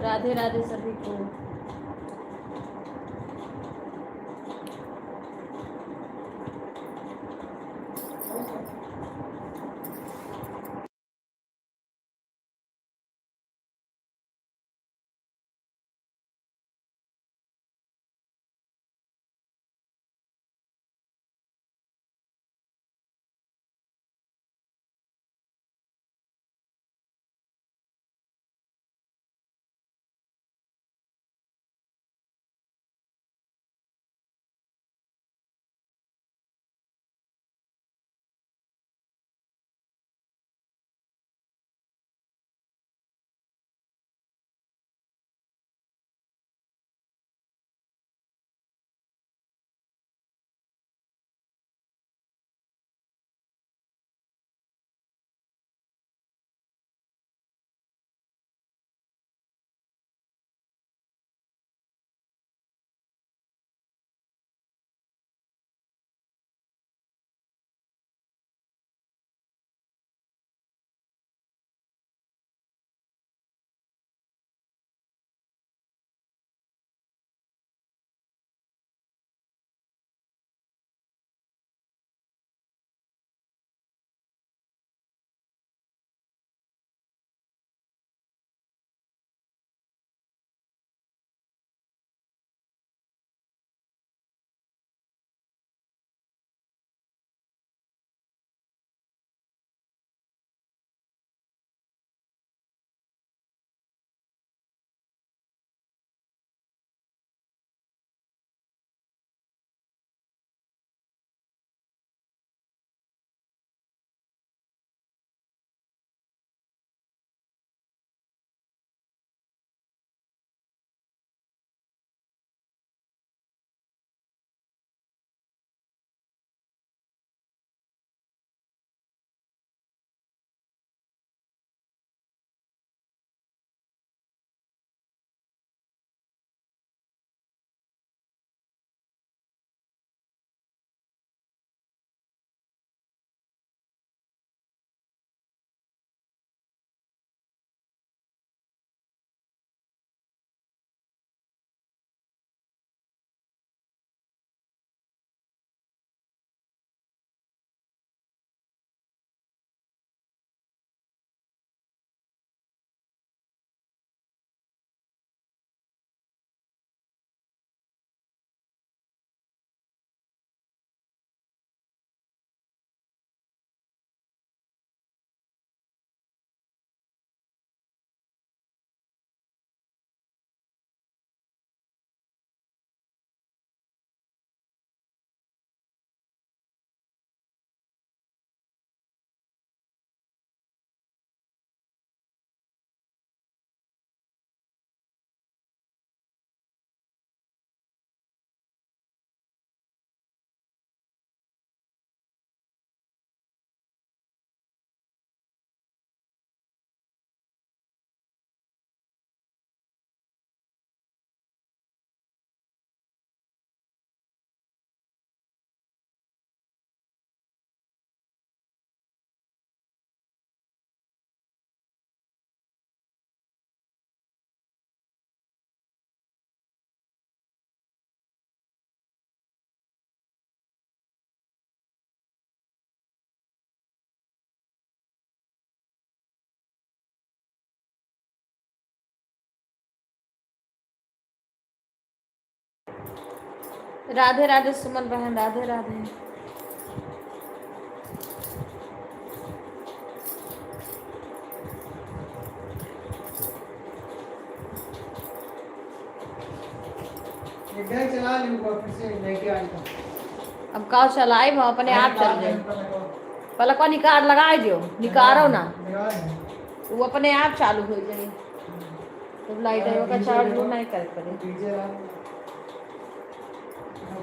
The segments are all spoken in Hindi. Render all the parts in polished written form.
राधे राधे सभी को। राधे राधे सुमन बहन, राधे राधे। चला फिर से लेके आई था। अब का चलाए हम अपने आप चल जाए। पहले को निकार लगाए दियो, निकारो ना वो अपने आप चालू हो जाए। तो लाइट है का चार्ज वो नहीं कर पड़े।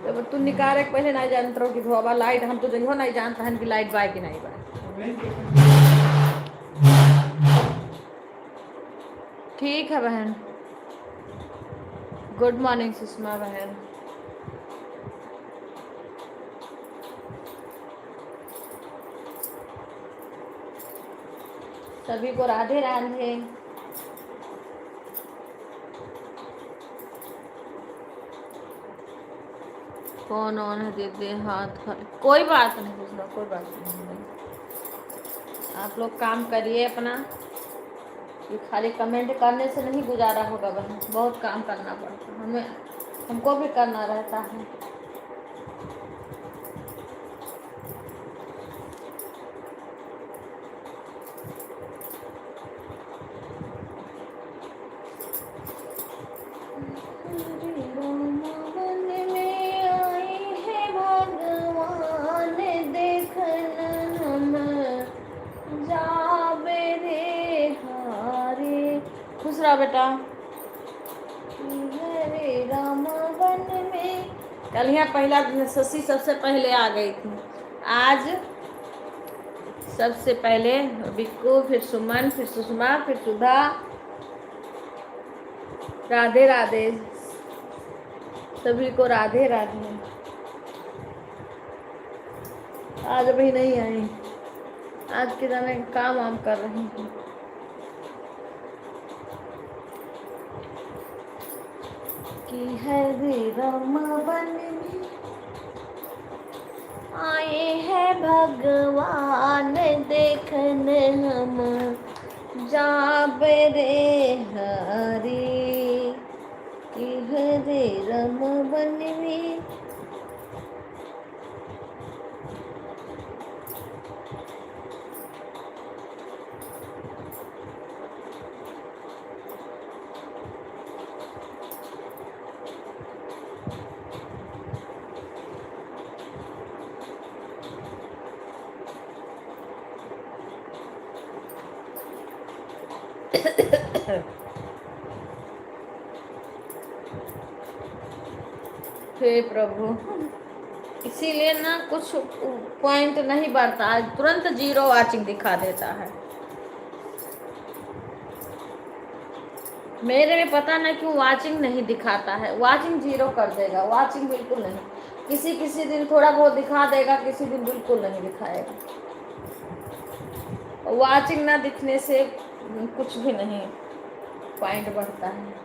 तो तू निकारे पहले नहीं जानत रहो कि धोबा लाइट, हम तो जइहो नहीं जानता हन कि लाइट बाय कि नहीं बाय। ठीक है बहन। गुड मॉर्निंग सुषमा बहन। सभी को राधे राधे। फोन ऑन है दीदी, हाथ खाली। कोई बात नहीं दूसरा, कोई बात नहीं। आप लोग काम करिए अपना, ये खाली कमेंट करने से नहीं गुजारा होगा बहन, बहुत काम करना पड़ता है हमें, हमको भी करना रहता है। खुश रहा बेटा। हरे राम वन में, कल यहाँ पहला दिन शशि सबसे पहले आ गई थी, आज सबसे पहले बिक्कू, फिर सुमन, फिर सुषमा, फिर सुधा। राधे राधे सभी को, राधे राधे। आज अभी नहीं आई, आज के दिन मैं काम वाम कर रही हूँ। कि है रे राम वन में आए हैं भगवान, देखन हम जाबे रे हरी। कि है रे राम वन में, हे प्रभु, इसीलिए ना कुछ पॉइंट नहीं बढ़ता है, तुरंत 0 वाचिंग दिखा देता है। मेरे में पता नहीं क्यों वाचिंग नहीं दिखाता है, वाचिंग 0 कर देगा, वाचिंग बिल्कुल नहीं। किसी किसी दिन थोड़ा बहुत दिखा देगा, किसी दिन बिल्कुल नहीं दिखाएगा। वाचिंग ना दिखने से कुछ भी नहीं पॉइंट बढ़ता है।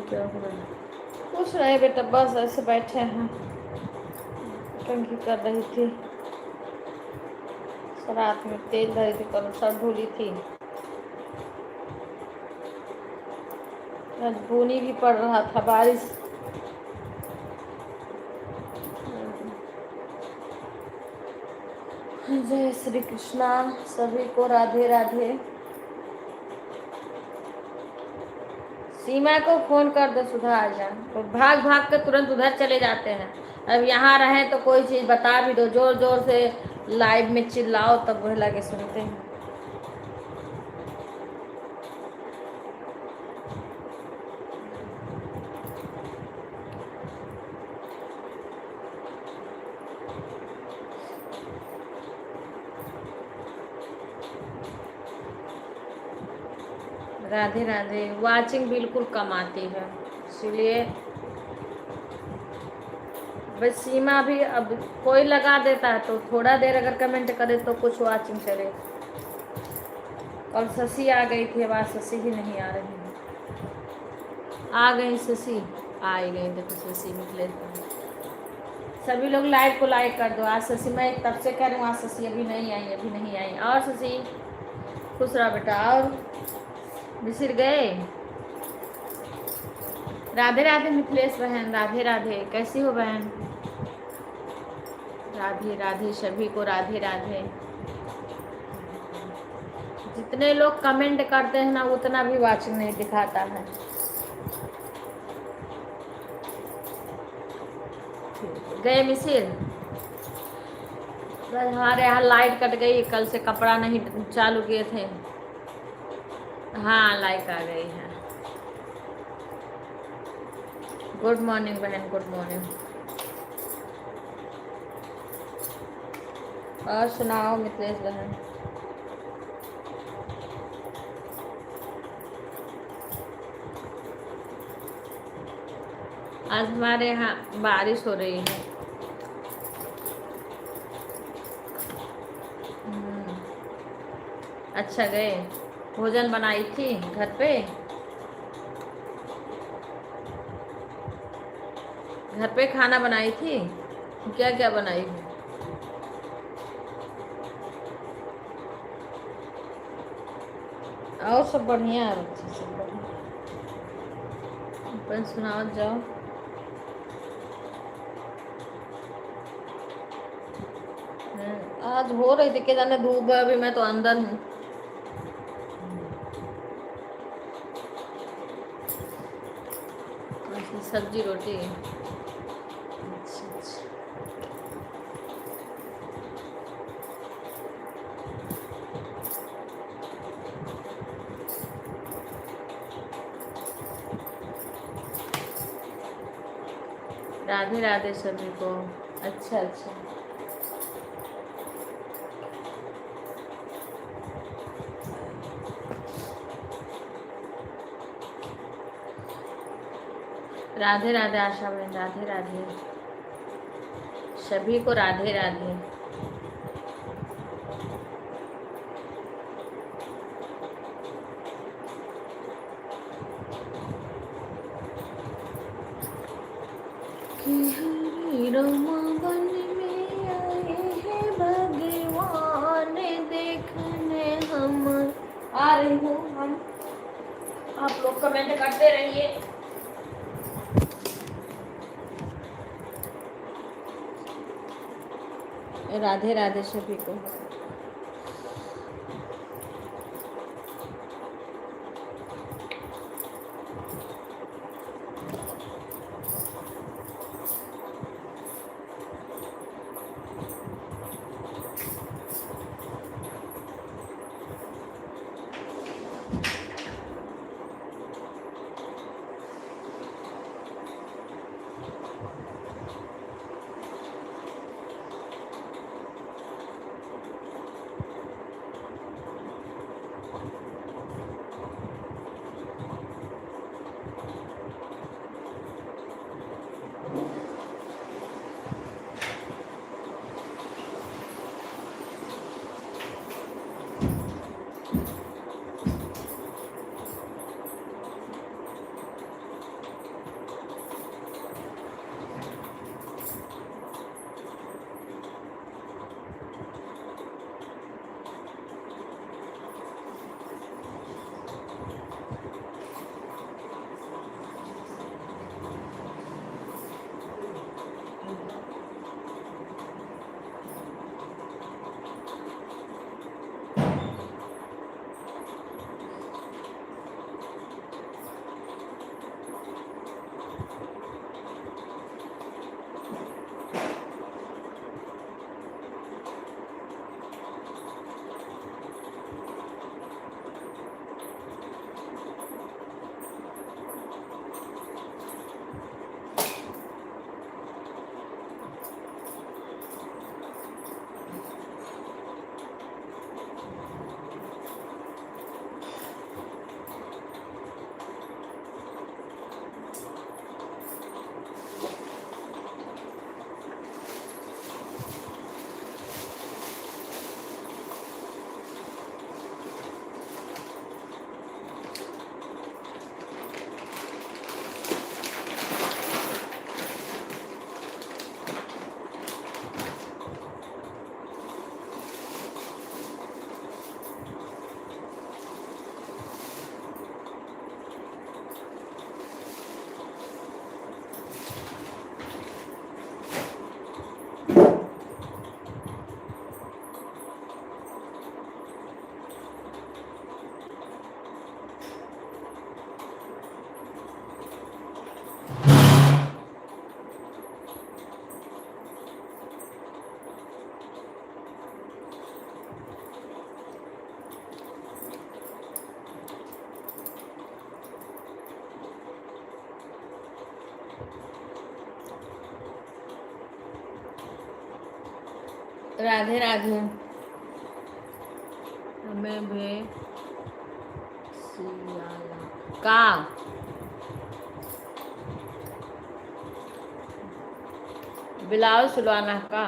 क्या हो रहा है? कुछ नहीं बेटा, बस ऐसे बैठे हैं, टंकी कर रही थी। रात में तेल धरी थी, कल सर धुली थी। आज बुनी भी पड़ रहा था, बारिश। जय श्री कृष्णा, सभी को राधे राधे। सीमा को फोन कर दो, सुधा आ जा। तो भाग भाग कर तुरंत उधर चले जाते हैं। अब यहाँ रहे तो कोई चीज़ बता भी दो, जोर जोर से लाइव में चिल्लाओ, तब वह लगे सुनते हैं। राधे राधे। वाचिंग बिल्कुल कम आती है, इसलिए बस सीमा भी अब कोई लगा देता है तो थोड़ा देर अगर कमेंट करे तो कुछ वाचिंग चले। कल शशि आ गई थी, अब आज शशि ही नहीं आ रही है। आ गई शशि, आ ही गई। देखो शशि निकले, सभी लोग लाइव को लाइक कर दो। आज शशि, मैं तब से कह रही हूँ, आज शशि अभी नहीं आई, अभी नहीं आई। और शशि खुश रहा बेटा। और बिसर गए। राधे राधे मिथिलेश बहन, राधे राधे। कैसी हो बहन? राधे राधे सभी को, राधे राधे। जितने लोग कमेंट करते हैं ना, उतना भी वाचिंग नहीं दिखाता है। गए मिसिर? हमारे यहाँ लाइट कट गई, कल से कपड़ा नहीं चालू किए थे। हाँ लाइट आ गई है। गुड मॉर्निंग बहन, गुड मॉर्निंग। और सुनाओ मिथिलेश बहन। आज हमारे यहाँ बारिश हो रही है। अच्छा गए, भोजन बनाई थी घर पे। घर पे खाना बनाई थी, क्या क्या बनाई थी? और सब बढ़िया है बच्चे, सब बढ़िया। अपन सुनाओ जाओ। आज हो रही थी, क्या जाने धूप है, अभी मैं तो अंदर हूँ। सब्जी रोटी। अच्छा अच्छा। राधे राधे सभी को। अच्छा अच्छा। राधे राधे आशा बहन, राधे राधे सभी को, राधे राधे। कि हरि रमन में आए हैं भगवान देखने हम। आ रही हूँ हम, आप लोग कमेंट करते रहिए। राधे राधे सभी को। राधे राधे। हमें भी सियाला का ब्लाउज सिलवाना का।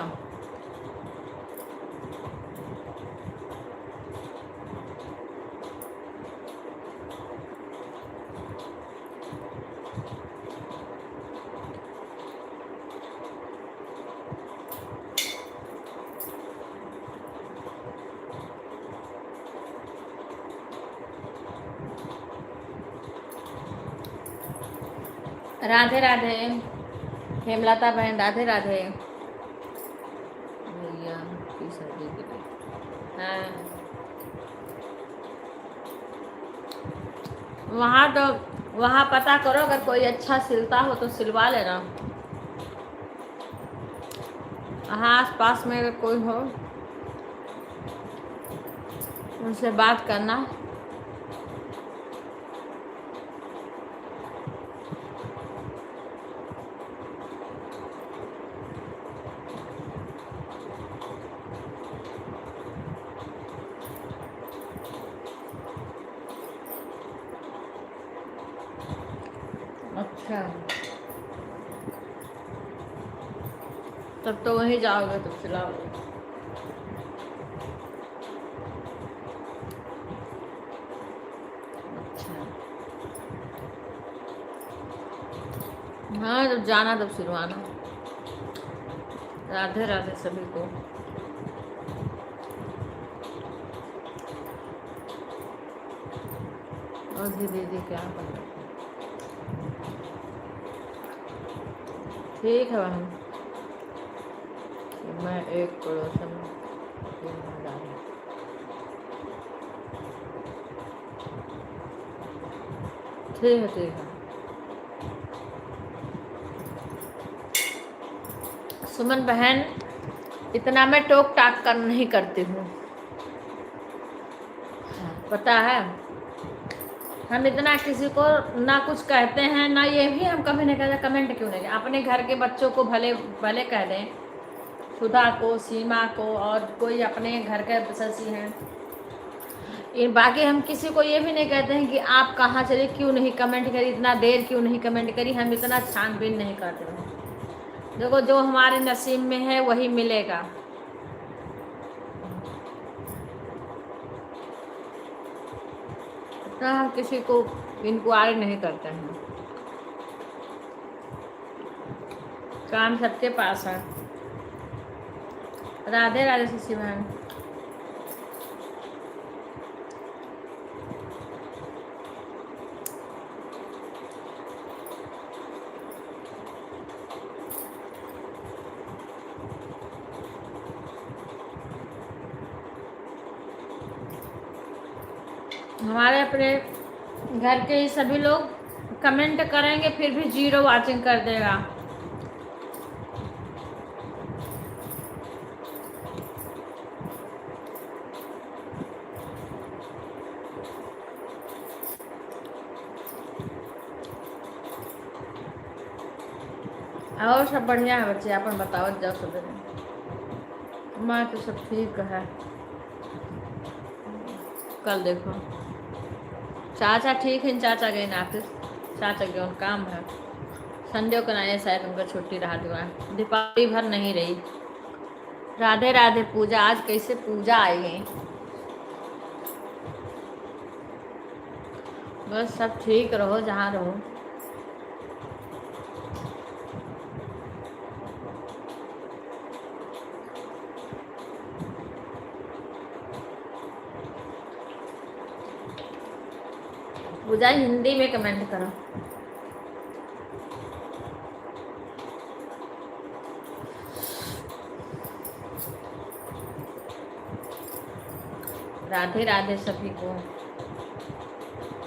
राधे राधे हेमलता बहन, राधे राधे भैया की सर्दी के लिए। हाँ वहाँ पता करो, अगर कोई अच्छा सिलता हो तो सिलवा लेना। हाँ आस पास में अगर कोई हो उनसे बात करना। अच्छा तब तो वहीं जाओगे तो सिलाओगे। अच्छा हाँ जब जाना तब सिलवाना। राधे राधे सभी को। और दीदी क्या कर रहे थे? ठीक है बहन, मैं एक पड़ोसन ठीक है ठीक है। सुमन बहन इतना मैं टोक टाक कर नहीं करती हूँ, पता है। हम इतना किसी को ना कुछ कहते हैं ना, ये भी हम कभी नहीं कहते कमेंट क्यों नहीं। अपने घर के बच्चों को भले भले कह दें, सुधा को, सीमा को, और कोई अपने घर के ससी हैं, बाकी हम किसी को ये भी नहीं कहते हैं कि आप कहाँ चले, क्यों नहीं कमेंट करी, इतना देर क्यों नहीं कमेंट करी। हम इतना छानबीन नहीं करते हैं। देखो जो हमारे नसीब में है वही मिलेगा। इतना हम किसी को इंक्वायरी नहीं करते हैं। काम सबके पास है। राधे राधे शशि बहन। हमारे अपने घर के ही सभी लोग कमेंट करेंगे फिर भी 0 वाचिंग कर देगा। और सब बढ़िया है बच्चे, अपन बताओ जाओ सब। माँ तो सब ठीक है। कल देखो चाचा ठीक है, चाचा गए ना ऑफिस, चाचा के उन काम है। संडे को ना शायद उनका छुट्टी रहा दिवा, दीपावली भर नहीं रही। राधे राधे पूजा, आज कैसे पूजा आई है। बस सब ठीक रहो जहाँ रहो। पूजा हिंदी में कमेंट करो। राधे राधे सभी को।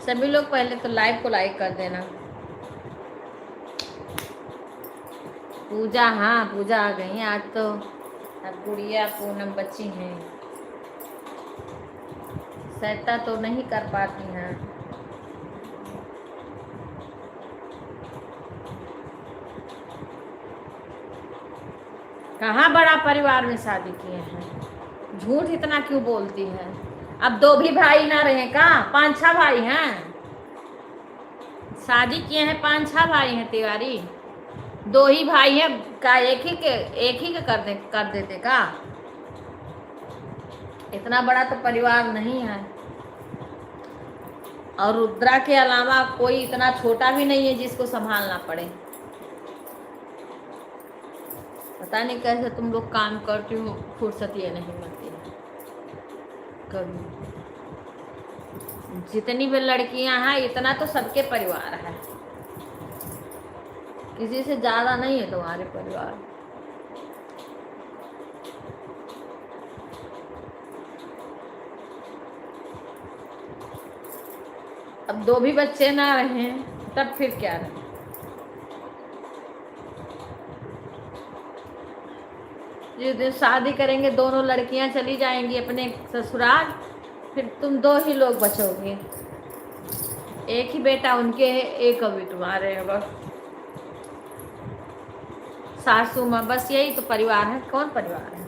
सभी लोग पहले तो लाइव को लाइक कर देना। पूजा, हाँ पूजा आ गई आज तो। गुड़िया पूनम बच्ची हैं, सैता तो नहीं कर पाती हैं। कहाँ बड़ा परिवार में शादी किए हैं, झूठ इतना क्यों बोलती है। अब 2 भी भाई ना रहे का, 5-6 भाई हैं। शादी किए हैं, 5-6 भाई हैं तिवारी। दो ही भाई हैं का, एक ही के कर देते का? इतना बड़ा तो परिवार नहीं है। और रुद्रा के अलावा कोई इतना छोटा भी नहीं है जिसको संभालना पड़े। पता नहीं कैसे तुम लोग काम करती हो, फुर्सत ये नहीं मिलती है कभी। जितनी भी लड़कियां हैं इतना तो सबके परिवार है, किसी से ज्यादा नहीं है तुम्हारे परिवार। अब दो भी बच्चे ना रहे तब फिर क्या रहे। जिस दिन शादी करेंगे दोनों लड़कियां चली जाएंगी अपने ससुराल, फिर तुम दो ही लोग बचोगे। एक ही बेटा उनके है, एक अभी तुम्हारे है बस। सासू माँ, बस यही तो परिवार है। कौन परिवार है?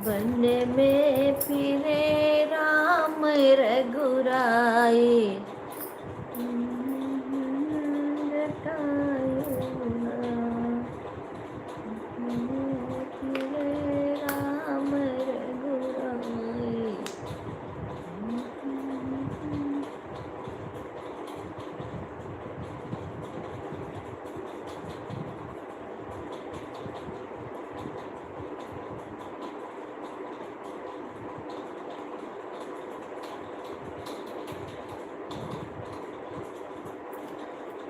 वन में फिरे राम रघुराई,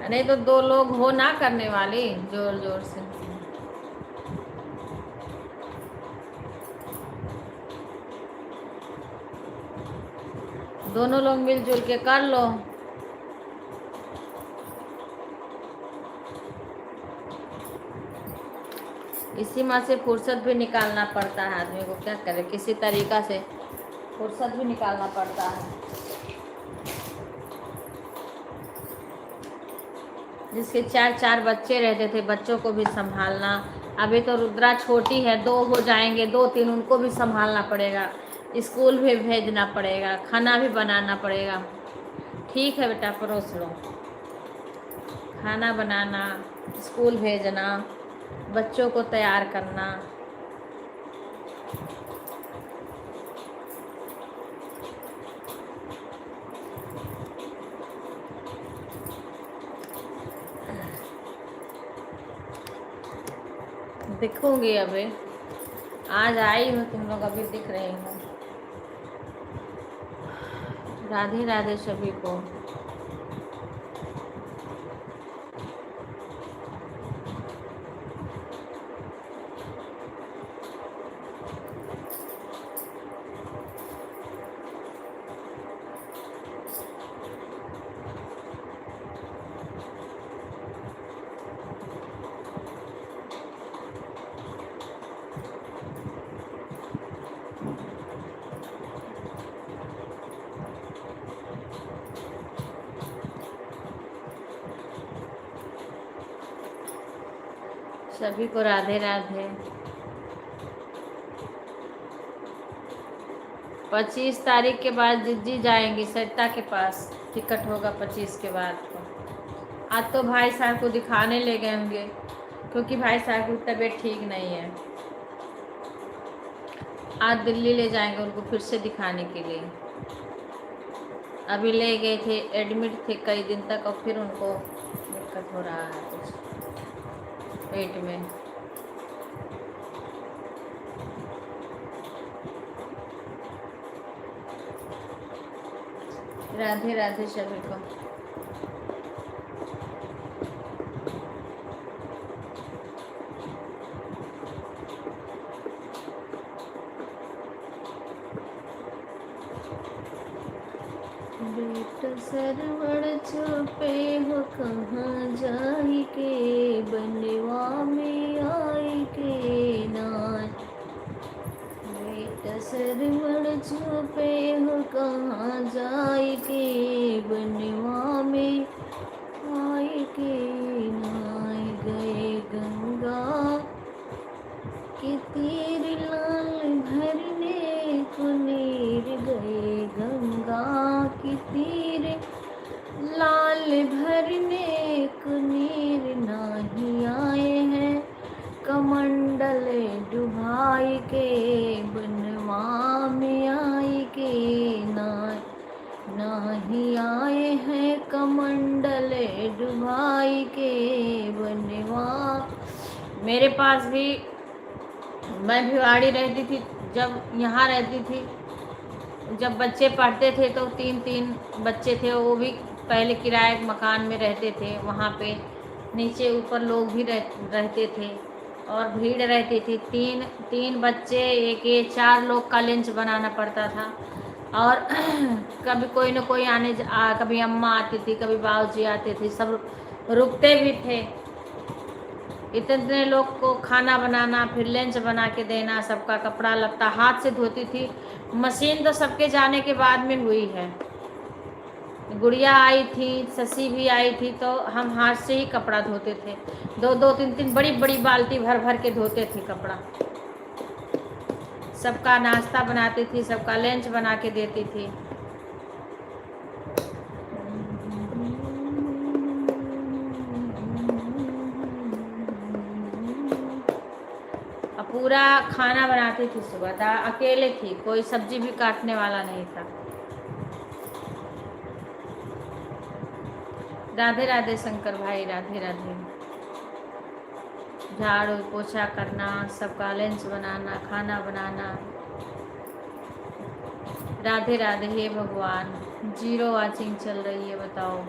नहीं तो दो लोग हो ना करने वाले जोर जोर से। दोनों लोग मिलजुल के कर लो। इसी माँ से फुर्सत भी निकालना पड़ता है आदमी को, क्या करे, किसी तरीका से फुर्सत भी निकालना पड़ता है। जिसके चार चार बच्चे रहते थे, बच्चों को भी संभालना। अभी तो रुद्रा छोटी है, दो हो जाएंगे, दो तीन, उनको भी संभालना पड़ेगा, स्कूल भी भेजना पड़ेगा, खाना भी बनाना पड़ेगा। ठीक है बेटा, परोस लो। खाना बनाना, स्कूल भेजना, बच्चों को तैयार करना। दिखूंगी अभी, आज आई हूँ, तुम लोग अभी दिख रही हो। राधे राधे सभी को। सभी को राधे राधे। 25 तारीख के बाद जिज्जी जाएंगी सरिता के पास, टिकट होगा 25 के बाद को। आज तो भाई साहब को दिखाने ले गए होंगे, क्योंकि भाई साहब की तबीयत ठीक नहीं है। आज दिल्ली ले जाएंगे उनको फिर से दिखाने के लिए। अभी ले गए थे, एडमिट थे कई दिन तक, और फिर उनको दिक्कत हो रहा है कुछ पेट में। राधे राधे सभी को। बेटा सरवण छुपे हो कहाँ जाई के, बनवा में आई के नाय। बेटा सरवण छुपे हो कहाँ जाई के, बनवा में आई के नाय। गए गंगा के तीर भाई के बनवा। मेरे पास भी, मैं भिवाड़ी रहती थी जब, यहाँ रहती थी जब बच्चे पढ़ते थे तो 3-3 बच्चे थे, वो भी पहले किराए के मकान में रहते थे। वहाँ पे नीचे ऊपर लोग भी रहते थे और भीड़ रहती थी। 3 बच्चे, एक ये 4 लोग का लंच बनाना पड़ता था। और कभी कोई न कोई कभी अम्मा आती थी, कभी बाबूजी आते थे, सब रुकते भी थे। इतने लोग को खाना बनाना, फिर लंच बना के देना, सबका कपड़ा लत्ता हाथ से धोती थी। मशीन तो सबके जाने के बाद में हुई है। गुड़िया आई थी, शशि भी आई थी, तो हम हाथ से ही कपड़ा धोते थे। 2-2, 3-3 बड़ी बड़ी बाल्टी भर भर के धोते थे कपड़ा। सबका नाश्ता बनाती थी, सबका लंच बना के देती थी। पूरा खाना बनाती थी सुबह, अकेले थी, कोई सब्जी भी काटने वाला नहीं था। राधे राधे शंकर भाई, राधे राधे। झाड़ू पोछा करना, सबका लंच बनाना, खाना बनाना। राधे राधे। हे भगवान, 0 वाचिंग चल रही है, बताओ।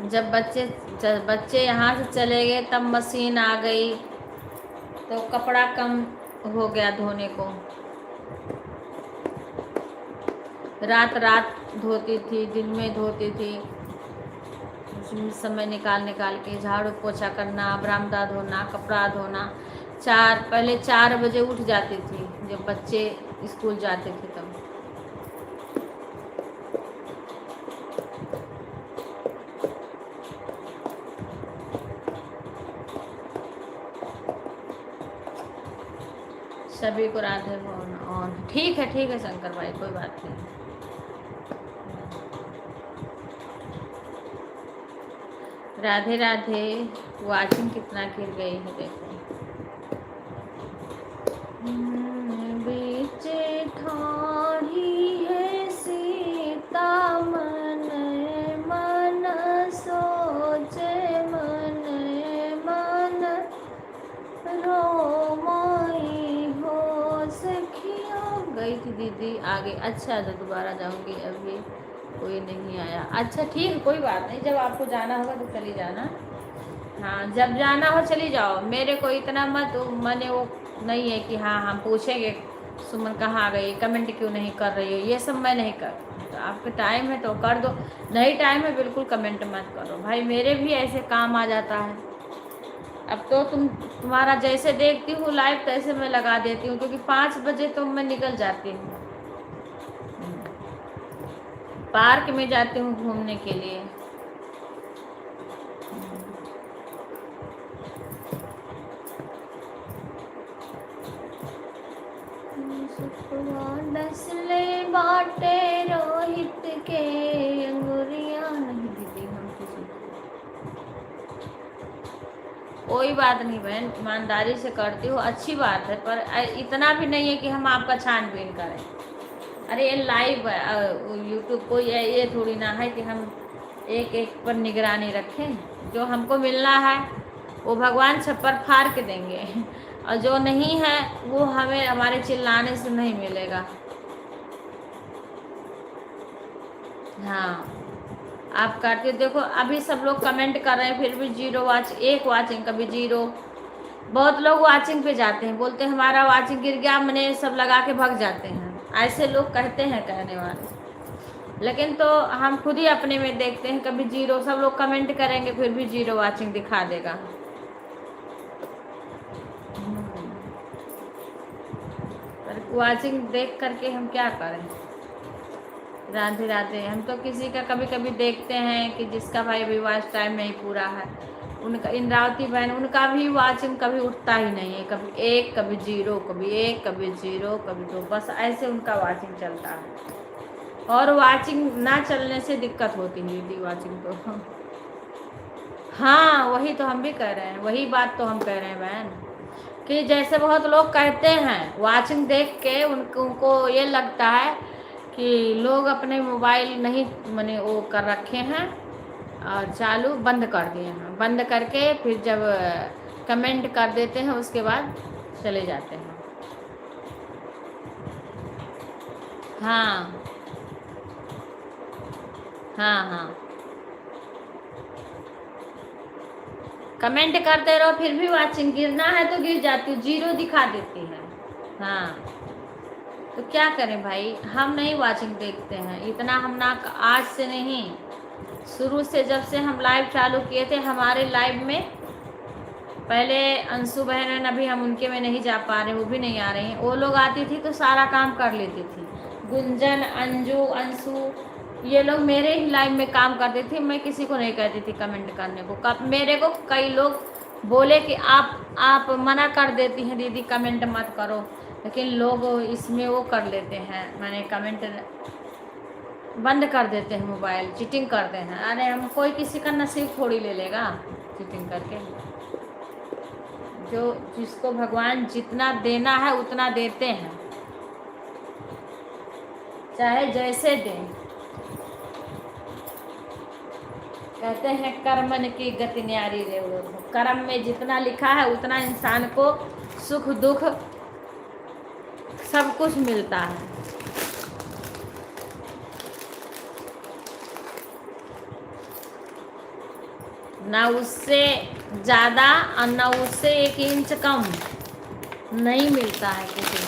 जब बच्चे यहाँ से चले गए तब मशीन आ गई, तो कपड़ा कम हो गया धोने को। रात धोती थी, दिन में धोती थी, उसमें समय निकाल के झाड़ू पोछा करना, बरामदा धोना, कपड़ा धोना। पहले 4 बजे उठ जाती थी जब बच्चे स्कूल जाते थे तब। सभी को राधे ऑन। ठीक है शंकर भाई, कोई बात नहीं। राधे राधे। वाचिंग कितना गिर गई है देखो। बीच ठाढ़ी है सीता, मन मन सोचे, मन मन रोमाई हो सखिया। गई थी दीदी आगे। अच्छा, तो दोबारा जाऊंगी, अभी कोई नहीं आया। अच्छा ठीक है, कोई बात नहीं, जब आपको जाना होगा तो चली जाना। हाँ, जब जाना हो चली जाओ। मेरे को इतना मत मैंने वो नहीं है कि हाँ हम पूछेंगे सुमन कहाँ आ गई, कमेंट क्यों नहीं कर रही हो, ये सब मैं नहीं कर। तो आपके टाइम है तो कर दो, नहीं टाइम है बिल्कुल कमेंट मत करो भाई। मेरे भी ऐसे काम आ जाता है। अब तो तुम्हारा जैसे देखती हूँ लाइव तैसे मैं लगा देती हूँ, क्योंकि 5 बजे तो मैं निकल जाती हूँ, पार्क में जाती हूँ घूमने के लिए। डसले बाटे रोहित के अंगुरिया। नहीं दीदी, हम किसी कोई बात नहीं बहन, ईमानदारी से करती हो, अच्छी बात है, पर इतना भी नहीं है कि हम आपका छानबीन करें। अरे ये लाइव यूट्यूब को ये थोड़ी ना है कि हम एक पर निगरानी रखें। जो हमको मिलना है वो भगवान छप्पर फाड़ के देंगे, और जो नहीं है वो हमें हमारे चिल्लाने से नहीं मिलेगा। हाँ, आप करते देखो, अभी सब लोग कमेंट कर रहे हैं, फिर भी 0 1 वाचिंग, कभी 0। बहुत लोग वाचिंग पे जाते हैं, बोलते हैं हमारा वाचिंग गिर गया, मैंने सब लगा के भाग जाते हैं। ऐसे लोग कहते हैं, कहने वाले। लेकिन तो हम खुद ही अपने में देखते हैं, कभी 0, सब लोग कमेंट करेंगे फिर भी 0 वाचिंग दिखा देगा। वाचिंग देख करके हम क्या करें। राधे राधे। हम तो किसी का कभी कभी देखते हैं कि जिसका भाई अभी वॉच टाइम नहीं पूरा है, उनका इंद्रावती बहन, उनका भी वाचिंग कभी उठता ही नहीं है, कभी 1, कभी 0, कभी 1, कभी 0, कभी 2, बस ऐसे उनका वाचिंग चलता है। और वाचिंग ना चलने से दिक्कत होती है दीदी, वाचिंग तो हाँ वही तो हम भी कह रहे हैं, वही बात तो हम कह रहे हैं बहन, कि जैसे बहुत लोग कहते हैं वाचिंग देख के उनको ये लगता है कि लोग अपने मोबाइल नहीं मैंने वो कर रखे हैं और चालू बंद कर दिए हैं, बंद करके फिर जब कमेंट कर देते हैं उसके बाद चले जाते हैं। हाँ हाँ हाँ, कमेंट करते रहो फिर भी वाचिंग गिरना है तो गिर जाती हूँ, जीरो दिखा देती है। हाँ तो क्या करें भाई, हम नहीं वाचिंग देखते हैं इतना, हम ना आज से नहीं, शुरू से जब से हम लाइव चालू किए थे, हमारे लाइव में पहले अंशु बहन, अभी हम उनके में नहीं जा पा रहे, वो भी नहीं आ रही हैं, वो लोग आती थी तो सारा काम कर लेती थी, गुंजन, अंजू, अंशु, ये लोग मेरे ही लाइव में काम करते थे, मैं किसी को नहीं कहती थी कमेंट करने को। मेरे को कई लोग बोले कि आप मना कर देती हैं दीदी कमेंट मत करो, लेकिन लोग इसमें वो कर लेते हैं, मैंने कमेंट बंद कर देते हैं, मोबाइल चीटिंग करते हैं। अरे हम कोई किसी का नसीब थोड़ी ले लेगा चीटिंग करके, जो जिसको भगवान जितना देना है उतना देते हैं, चाहे जैसे दें। कहते हैं कर्मन की गति न्यारी रे, कर्म में जितना लिखा है उतना इंसान को सुख दुख सब कुछ मिलता है। ना उससे ज़्यादा और ना उससे 1 इंच कम नहीं मिलता है किसी,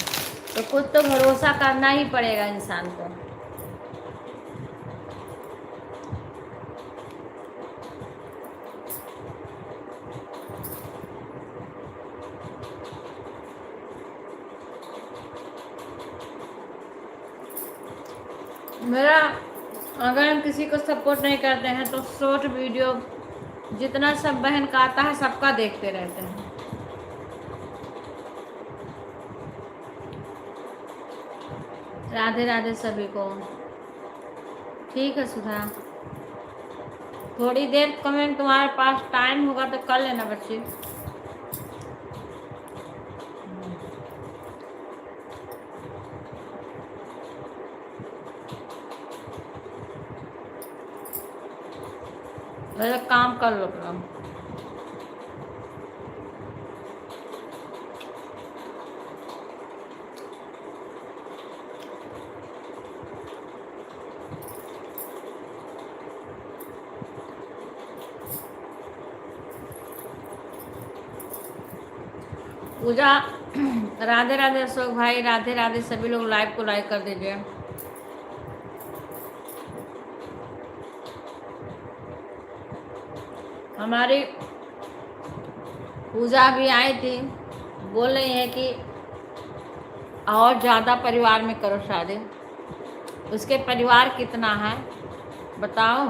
तो कुछ तो भरोसा करना ही पड़ेगा इंसान को। मेरा अगर हम किसी को सपोर्ट नहीं करते हैं तो शॉर्ट वीडियो जितना सब बहन का आता है सबका देखते रहते हैं। राधे राधे सभी को। ठीक है सुधा, थोड़ी देर कमेंट तुम्हारे पास टाइम होगा तो कर लेना बच्चे। मेरा काम कर लो अपना। पूजा, राधे राधे अशोक भाई, राधे राधे सभी लोग, लाइव को लाइक कर दीजिए। हमारी पूजा भी आई थी, बोल रही है कि और ज़्यादा परिवार में करो शादी। उसके परिवार कितना है बताओ,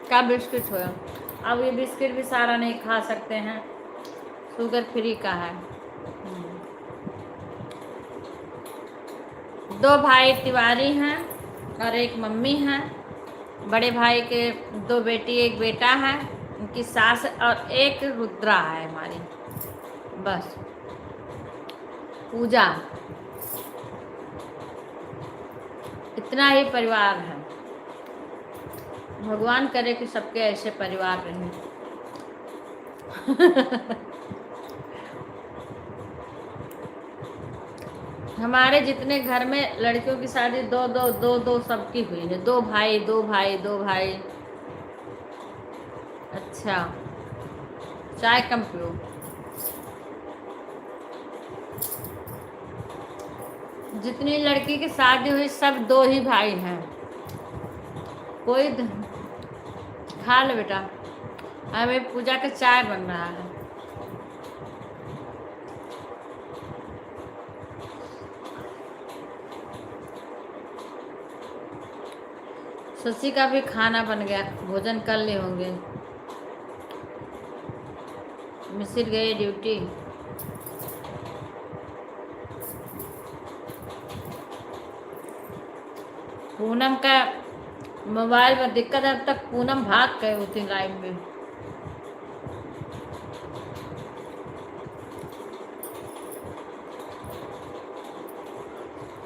क्या बिस्किट हो। अब ये बिस्किट भी सारा नहीं खा सकते हैं, शुगर फ्री का है। 2 भाई तिवारी हैं और एक मम्मी हैं। बड़े भाई के 2 बेटी 1 बेटा है, उनकी सास और एक रुद्रा है हमारी, बस। पूजा, इतना ही परिवार है। भगवान करे कि सबके ऐसे परिवार रहें। हमारे जितने घर में लड़कियों की शादी 2 सबकी हुई है, 2 भाई 2 भाई 2 भाई। अच्छा, चाय कम पियो। जितनी लड़की की शादी हुई सब 2 ही भाई हैं। कोई खा लो बेटा, हमें पूजा का चाय बन रहा है। शशि का भी खाना बन गया, भोजन कर ले होंगे। मिसिर गए ड्यूटी। पूनम का मोबाइल में दिक्कत है, अब तक पूनम भाग गए उसी लाइव में।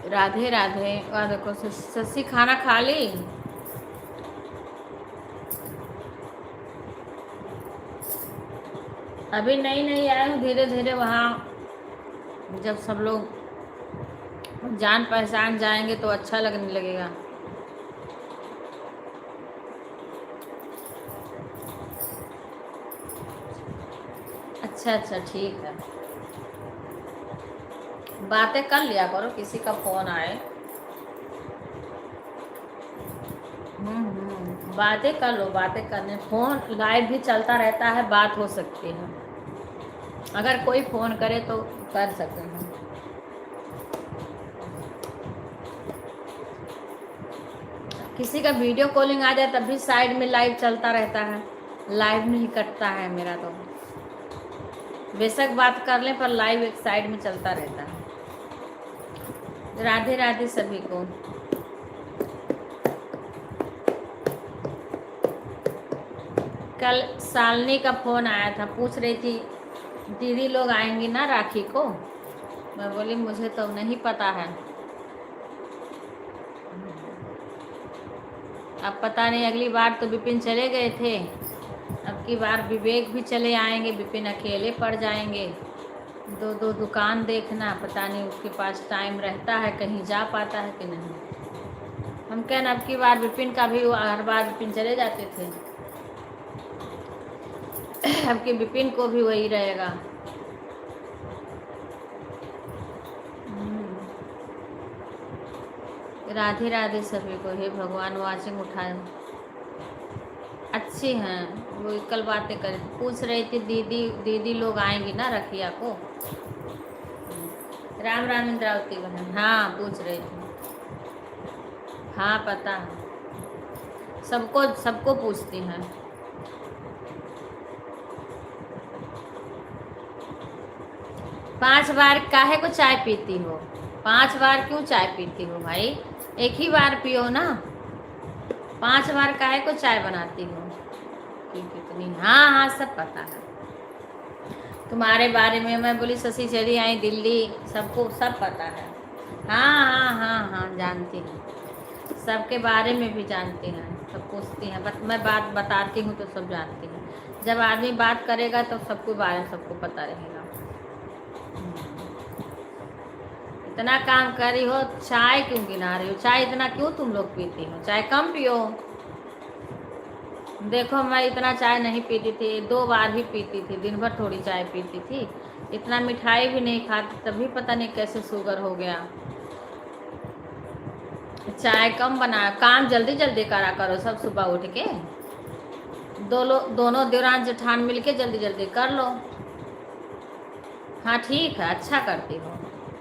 राधे राधे। और देखो ससी खाना खा ली। अभी नहीं नहीं आए हूँ, धीरे धीरे वहाँ जब सब लोग जान पहचान जाएंगे तो अच्छा लगने लगेगा। अच्छा अच्छा ठीक है, बातें कर लिया करो, किसी का फोन आए। बातें कर लो, बातें करने फोन लाइव भी चलता रहता है, बात हो सकती है। अगर कोई फोन करे तो कर सकते हैं। किसी का वीडियो कॉलिंग आ जाए तब भी साइड में लाइव चलता रहता है, लाइव नहीं कटता है मेरा तो। बेशक बात कर लें पर लाइव एक साइड में चलता रहता है। राधे राधे सभी को। कल शालिनी का फोन आया था, पूछ रही थी दीदी लोग आएंगी ना राखी को। मैं बोली मुझे तो नहीं पता है, अब पता नहीं। अगली बार तो विपिन चले गए थे, अब की बार विवेक भी चले आएंगे, विपिन अकेले पड़ जाएंगे। दो दो दुकान देखना, पता नहीं उसके पास टाइम रहता है, कहीं जा पाता है कि नहीं। हम कहना अब की बार विपिन का भी, हर बार विपिन चले जाते थे, अब के विपिन को भी वही रहेगा। राधे राधे सभी को। हे भगवान, वाचिंग उठाए अच्छी हैं। वो कल बातें कर पूछ रही थी दीदी दीदी लोग आएंगी ना रखिया को। राम राम इंद्रावती बहन, हाँ पूछ रही थी। हाँ पता है, सबको सबको पूछती हैं। पांच बार काहे को चाय पीती हो? 5 बार क्यों चाय पीती हो भाई? एक ही बार पियो ना, 5 बार काहे को चाय बनाती हो कि कितनी? हाँ हाँ सब पता है तुम्हारे बारे में। मैं बोली शशि चली आई दिल्ली, सबको सब पता है। हाँ हाँ हाँ हाँ जानती हूँ, सबके बारे में भी जानती हैं, सब पूछती हैं। बट मैं बात बताती हूँ तो सब जानती हैं। जब आदमी बात करेगा तो सबके बारे में सबको पता रहेगा। इतना काम कर रही हो, चाय क्यों गिना रही हो? चाय इतना क्यों तुम लोग पीती हो? चाय कम पियो। देखो मैं इतना चाय नहीं पीती थी, 2 बार ही पीती थी, दिन भर थोड़ी चाय पीती थी। इतना मिठाई भी नहीं खाती, तभी पता नहीं कैसे शुगर हो गया। चाय कम बना, काम जल्दी जल्दी करा करो सब सुबह उठ के। दोनों देवरान जेठान मिलके जल्दी जल्दी कर लो। हाँ ठीक है, अच्छा करती हो।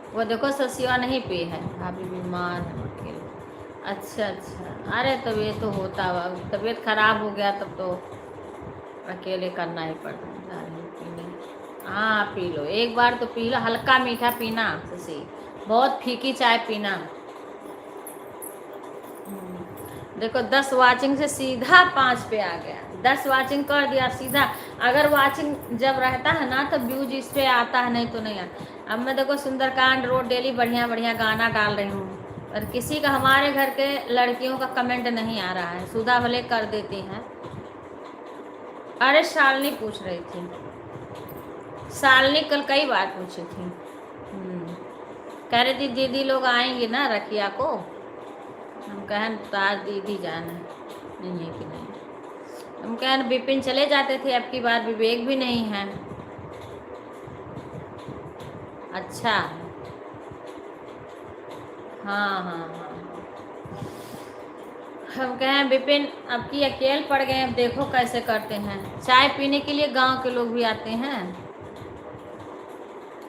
वो देखो ससिया नहीं पी है, भाभी बीमार है अकेले। अच्छा अच्छा, अरे तबीयत तो होता हुआ, तबीयत खराब हो गया तब तो अकेले करना ही पड़ता है पीने। हाँ पी लो, एक बार तो पी लो, हल्का मीठा पीना ससी, बहुत फीकी चाय पीना। देखो 10 वाचिंग से सीधा 5 पे आ गया, 10 वाचिंग कर दिया सीधा। अगर वाचिंग जब रहता है ना तो व्यूज इस पे आता है, नहीं तो नहीं आता। अब मैं देखो सुंदरकांड रोड डेली बढ़िया बढ़िया गाना डाल रही हूँ, और किसी का हमारे घर के लड़कियों का कमेंट नहीं आ रहा है। सुधा भले कर देती हैं। अरे शालिनी पूछ रही थी, शालिनी कल कई बार पूछी थी। कह रही थी दीदी लोग आएंगे ना रखिया को। हम कहन तार दीदी जाना नहीं है कि नहीं। हम कहन विपिन चले जाते थे, अब की बार विवेक भी नहीं है। अच्छा हाँ हाँ हाँ, हम कहें विपिन अब की अकेले पड़ गए, अब देखो कैसे करते हैं। चाय पीने के लिए गांव के लोग भी आते हैं,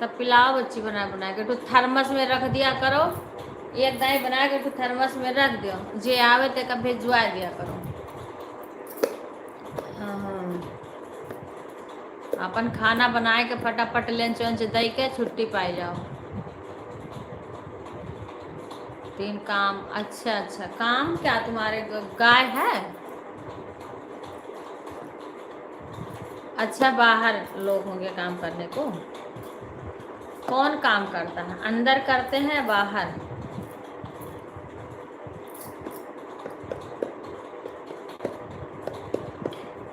तब पिलाओ बच्ची बना बना के। तो थर्मस में रख दिया करो, एक दाई बना के तो थर्मस में रख दो, जे आवे ते का भेजवा दिया करो। अपन खाना बनाए के फटाफट लंच वंच दे के छुट्टी पाई जाओ। 3 काम, अच्छा अच्छा, काम क्या तुम्हारे गाय है? अच्छा बाहर लोग होंगे काम करने को। कौन काम करता है, अंदर करते हैं बाहर?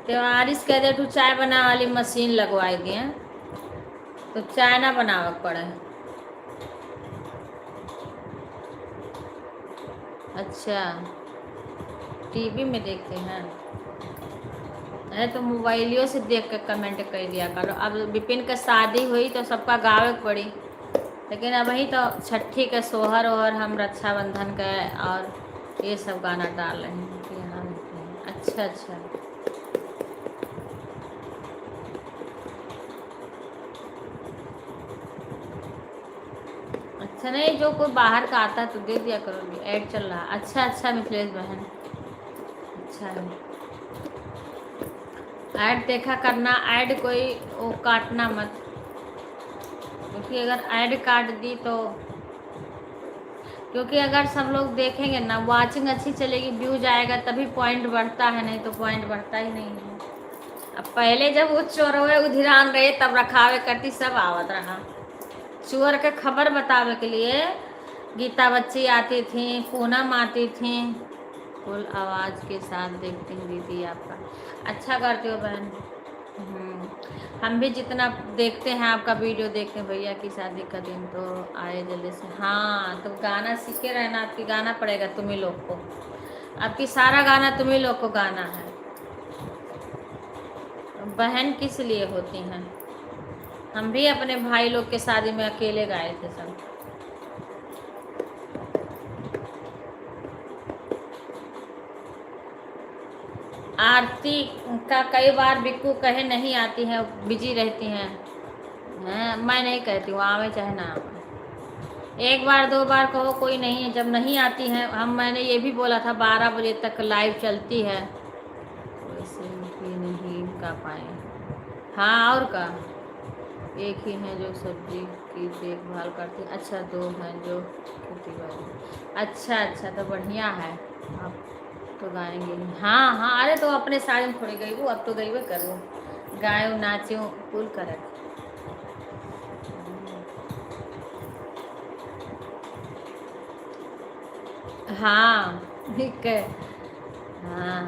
त्योहारिस कह दे तू चाय बना वाली मशीन लगवाई दिए तो चाय ना बनावे पड़े। अच्छा, टीवी में देखते हैं। अरे तो मोबाइलियों से देख कर कमेंट कर दिया करो। अब विपिन का शादी हुई तो सबका गावे पड़ी, लेकिन अब वही तो छठी के सोहर ओहर हम रक्षाबंधन का और ये सब गाना डाल रहे हैं कि यहाँ रहते हैं। अच्छा अच्छा, अच्छा नहीं, जो कोई बाहर का आता है तो दे दिया करोगे, ऐड चल रहा। अच्छा अच्छा मिथिलेश बहन, अच्छा है। ऐड देखा करना, ऐड कोई वो काटना मत, क्योंकि अगर ऐड काट दी तो, क्योंकि अगर सब लोग देखेंगे ना, वाचिंग अच्छी चलेगी, व्यूज आएगा तभी पॉइंट बढ़ता है, नहीं तो पॉइंट बढ़ता ही नहीं है। अब पहले जब वो चोरवे उधिरान रहे तब रखावे करती सब आवत रहा। चोर के खबर बतावे के लिए गीता बच्ची आती थी, पूनम आती थी। फुल आवाज़ के साथ देखती हूँ दीदी आपका, अच्छा करते हो बहन। हम भी जितना देखते हैं आपका वीडियो देखते हैं, भैया की शादी का दिन तो आए जल्दी से। हाँ तो गाना सीखे रहना, आपकी गाना पड़ेगा तुम्ही लोग को, आपकी सारा गाना तुम्ही लोग को गाना है। बहन किस लिए होती हैं, हम भी अपने भाई लोग के शादी में अकेले गाए थे सब। आरती का कई बार बिक्कू कहे नहीं आती है, बिजी रहती हैं। मैं नहीं कहती हूँ, आवे चाहे ना आवे। एक बार दो बार कहो कोई नहीं है, जब नहीं आती हैं मैंने ये भी बोला था 12 बजे तक लाइव चलती है, वैसे भी नहीं गा पाए। हाँ और का, एक ही हैं जो सब्जी की देखभाल करती। अच्छा, 2 हैं जो खेती बाड़ी। अच्छा अच्छा, तो बढ़िया है, आप तो गाएंगे ही। हाँ हाँ, अरे तो अपने साड़ी में थोड़ी गई वो, अब तो गई वो करूँ, गायूँ नाचूँ कुल कर। हाँ ठीक है। हाँ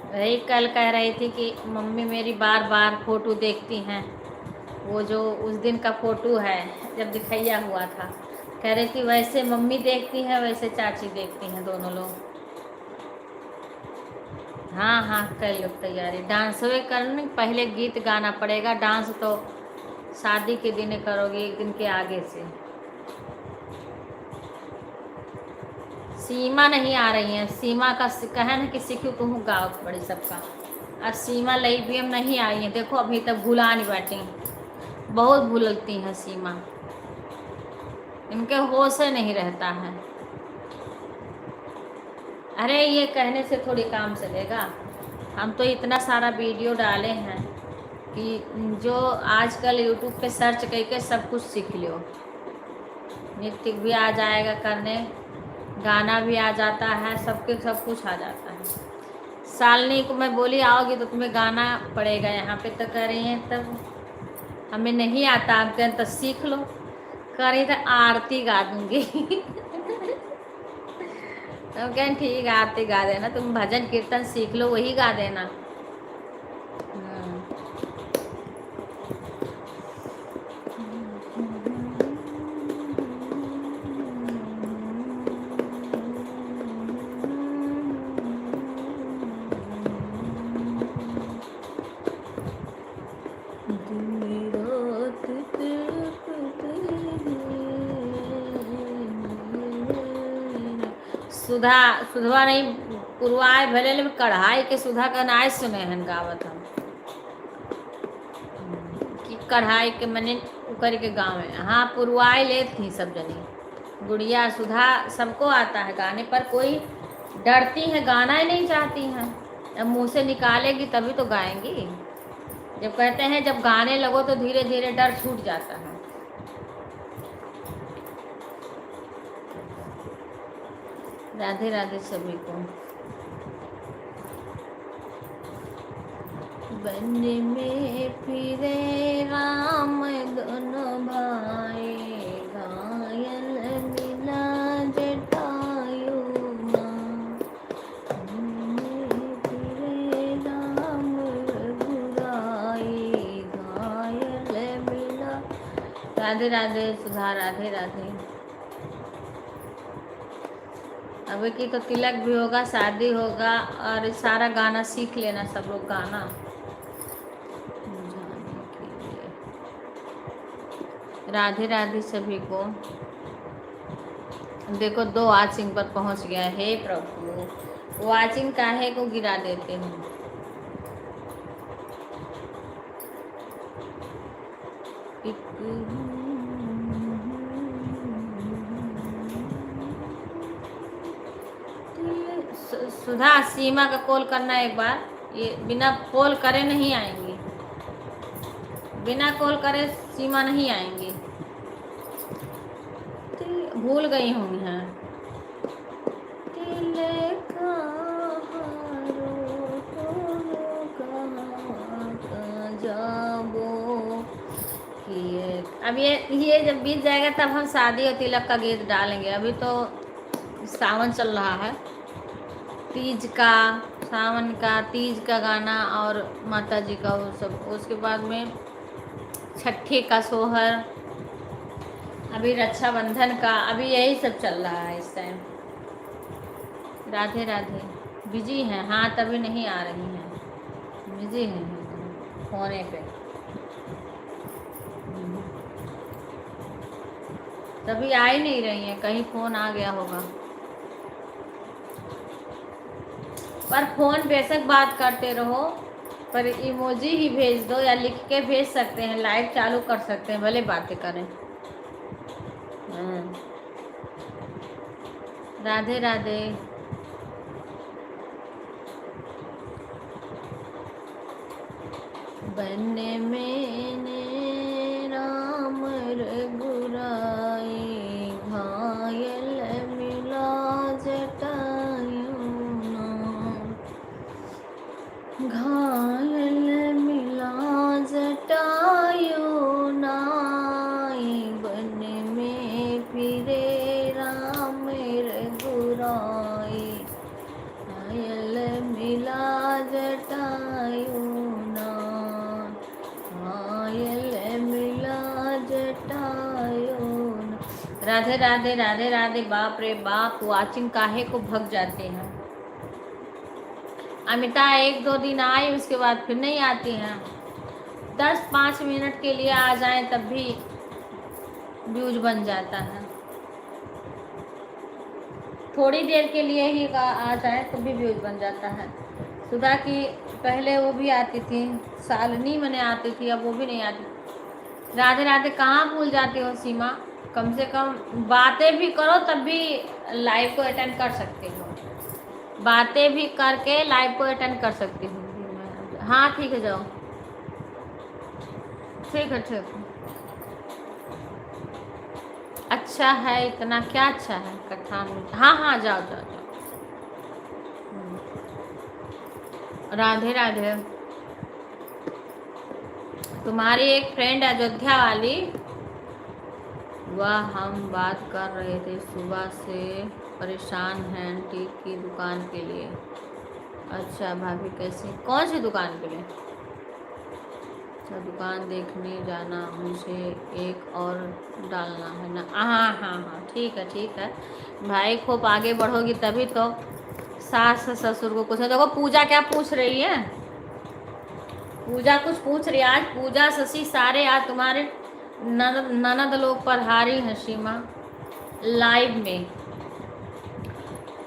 वही कल कह रही थी कि मम्मी मेरी बार बार फोटो देखती हैं, वो जो उस दिन का फोटो है जब दिखैया हुआ था, कह रही थी वैसे मम्मी देखती है वैसे चाची देखती हैं दोनों लोग। हाँ हाँ कर लो तैयारी, डांस वे करने पहले गीत गाना पड़ेगा, डांस तो शादी के दिन करोगे, एक दिन के आगे से। सीमा नहीं आ रही है, सीमा का कहे ना कि सीखू कहूँ गाँव पड़ी सबका, और सीमा लई भी हम नहीं आई है, देखो अभी तक भुला नहीं बैठी, बहुत भूलती हैं सीमा, इनके होश से नहीं रहता है। अरे ये कहने से थोड़ी काम चलेगा, हम तो इतना सारा वीडियो डाले हैं कि जो आजकल यूट्यूब पे सर्च करके सब कुछ सीख लो, नृत्य भी आ जाएगा करने, गाना भी आ जाता है, सबके सब कुछ आ जाता है। सालनी को मैं बोली आओगी तो तुम्हें गाना पड़ेगा यहाँ पे, तो कह रही हैं तब हमें नहीं आता, आप तो सीख लो, कह रही तो आरती गा दूंगी। तो कहें ठीक है आरती गा देना, तुम भजन कीर्तन सीख लो वही गा देना। सुधा सुधवा नहीं पुरवाए भले ले कढ़ाई के सुधा का नाय सुने हैं गावत हम कि कढ़ाई के मने उकर के गाँव में। हाँ पुरवाए ले थी सब जनी, गुड़िया सुधा सबको आता है गाने पर, कोई डरती हैं, गाना ही नहीं चाहती हैं। अब मुँह से निकालेगी तभी तो गाएंगी, जब कहते हैं जब गाने लगो तो धीरे धीरे डर छूट जाता है। राधे राधे सभी को। वन में फिरे राम दोनों भाई, घायल मिला जटायु माँ। वन में फिरे राम राधे राधे सुधा, राधे राधे। अभी की तो तिलक भी होगा, शादी होगा, और सारा गाना सीख लेना सब लोग गाना जाने के लिए। राधे राधे सभी को। देखो 2 वाचिंग पर पहुंच गया। हे प्रभु, वाचिंग काहे को गिरा देते हैं। सुधा, सीमा का कॉल करना एक बार। ये बिना कॉल करे नहीं आएंगी, बिना कॉल करे सीमा नहीं आएंगी। भूल गई हूँ यहाँ। अब ये जब बीत जाएगा तब हम शादी और तिलक का गीत डालेंगे। अभी तो सावन चल रहा है, तीज का, सावन का, तीज का गाना और माता जी का वो सब। उसके बाद में छठी का सोहर, अभी रक्षाबंधन का, अभी यही सब चल रहा है इस टाइम। राधे राधे। बिजी हैं? हाँ, तभी नहीं आ रही हैं, बिजी हैं फोने पे, तभी आ ही नहीं रही हैं। कहीं फ़ोन आ गया होगा। पर फ़ोन बेशक बात करते रहो, पर इमोजी ही भेज दो या लिख के भेज सकते हैं, लाइव चालू कर सकते हैं, भले बातें करें। राधे राधे। बनने मैंने राम रघुराई, घायल मिला जटायु नाम, घायल मिला जटायु नाई, बन में फिरे राम रघुराई, घायल मिला जटायु नाम, घायल मिला जटायु नाम। राधे राधे राधे राधे। बाप रे बाप, वाचिंग काहे को भग जाते हैं। अमिता 1-2 दिन आई, उसके बाद फिर नहीं आती हैं। 10-5 मिनट के लिए आ जाएं तब भी व्यूज बन जाता है। थोड़ी देर के लिए ही आ जाए तो भी व्यूज बन जाता है। सुधा की पहले वो भी आती थी, शालिनी मने आती थी, अब वो भी नहीं आती। राधे राधे। कहाँ भूल जाती हो सीमा? कम से कम बातें भी करो तब भी लाइव को अटेंड कर सकते हो, बातें भी करके लाइव को अटेंड कर सकती हूँ। हाँ ठीक है, जाओ। ठीक है, ठीक है। अच्छा है, इतना क्या अच्छा है कथा में। हाँ हाँ, जाओ जाओ जाओ। राधे राधे। तुम्हारी एक फ्रेंड अयोध्या वाली, वह हम बात कर रहे थे, सुबह से परेशान हैं आंटी की दुकान के लिए। अच्छा भाभी कैसी? कौन सी दुकान के लिए? अच्छा, दुकान देखने जाना, मुझे एक और डालना है ना। हाँ हाँ हाँ, ठीक है ठीक है भाई, खूब आगे बढ़ोगी तभी तो सास ससुर को कुछ। देखो पूजा क्या पूछ रही है, पूजा कुछ पूछ रही है। आज पूजा शशि सारे आज तुम्हारे ननद लोग पर हारी हैं सीमा लाइव में,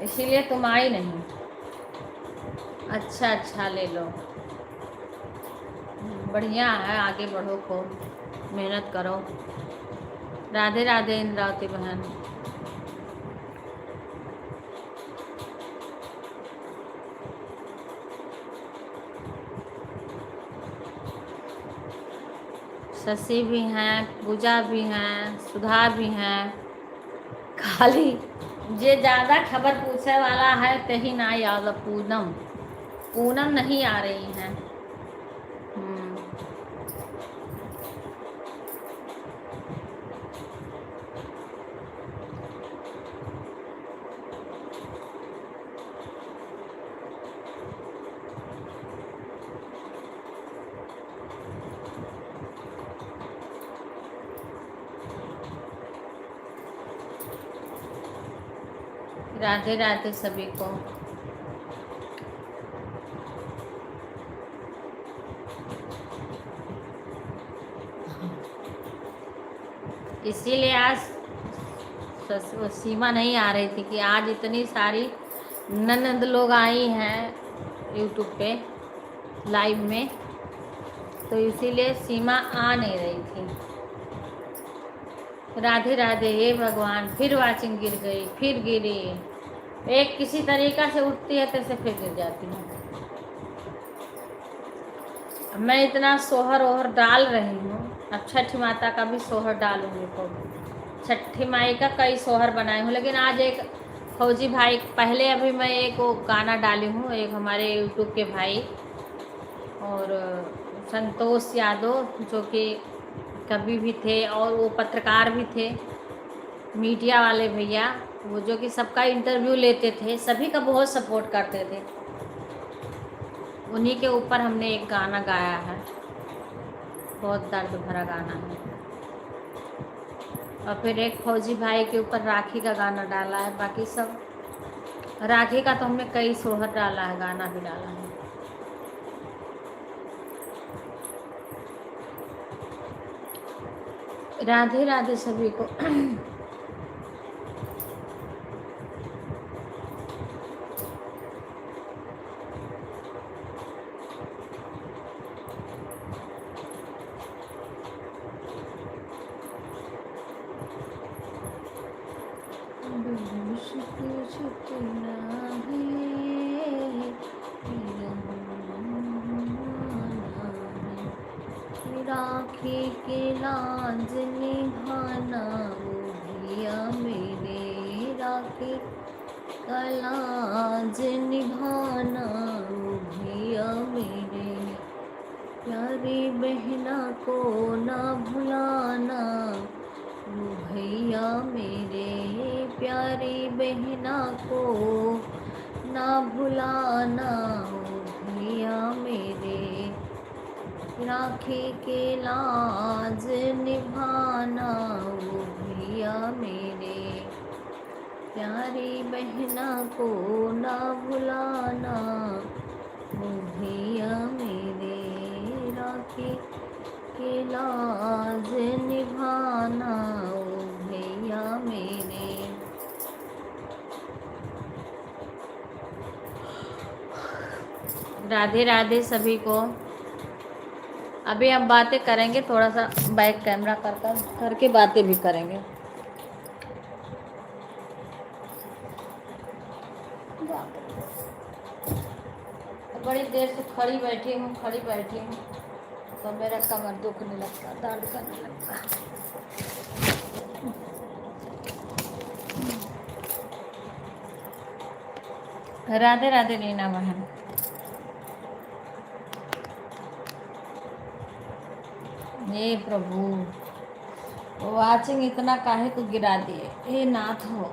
इसीलिए तुम आई नहीं। अच्छा अच्छा, ले लो, बढ़िया है, आगे बढ़ो, खूब मेहनत करो। राधे राधे इंद्रावती बहन। शशि भी हैं, पूजा भी हैं, सुधा भी हैं। खाली जे ज़्यादा खबर पूछने वाला है कहीं ना याद। पूनम, पूनम नहीं आ रही हैं। राधे राधे सभी को। इसीलिए आज सीमा नहीं आ रही थी कि आज इतनी सारी ननद लोग आई हैं यूट्यूब पे लाइव में, तो इसीलिए सीमा आ नहीं रही थी। राधे राधे। हे भगवान, फिर वाचिंग गिर गई, फिर गिरी। एक किसी तरीका से उठती है तैसे फिर गिर जाती है। मैं इतना सोहर ओहर डाल रही हूँ, अब छठ माता का भी सोहर डालूंगी। तो छठी माई का कई सोहर बनाई हूँ, लेकिन आज एक फौजी भाई, पहले अभी मैं एक वो गाना डाली हूँ, एक हमारे यूट्यूब के भाई और संतोष यादव जो कि कवि भी थे और वो पत्रकार भी थे, मीडिया वाले भैया, वो जो कि सबका इंटरव्यू लेते थे, सभी का बहुत सपोर्ट करते थे। उन्हीं के ऊपर हमने एक गाना गाया है, बहुत दर्द भरा गाना है। और फिर एक फौजी भाई के ऊपर राखी का गाना डाला है। बाकी सब राखी का तो हमने कई सोहर डाला है, गाना भी डाला है। राधे राधे सभी को। राखी के लाज निभाना वो भैया मेरे, राखी का लाज निभाना वो भैया मेरे, प्यारी बहना को ना भुलाना वो भैया मेरे, प्यारी बहना को ना भुलाना वो भैया मेरे, राखी के लाज निभाना वो भैया मेरे, प्यारी बहना को ना भुलाना वो भैया मेरे, राखी के लाज निभाना वो भैया मेरे। राधे राधे सभी को। अभी हम बातें करेंगे, थोड़ा सा बैक कैमरा करके बातें भी करेंगे। बड़ी देर से खड़ी बैठी हूँ तो मेरा कमर दुखने लगता, दर्द करने लगता। राधे राधे नीना बहन। हे प्रभु, वाचिंग इतना काहे को गिरा दिए, हे नाथ हो।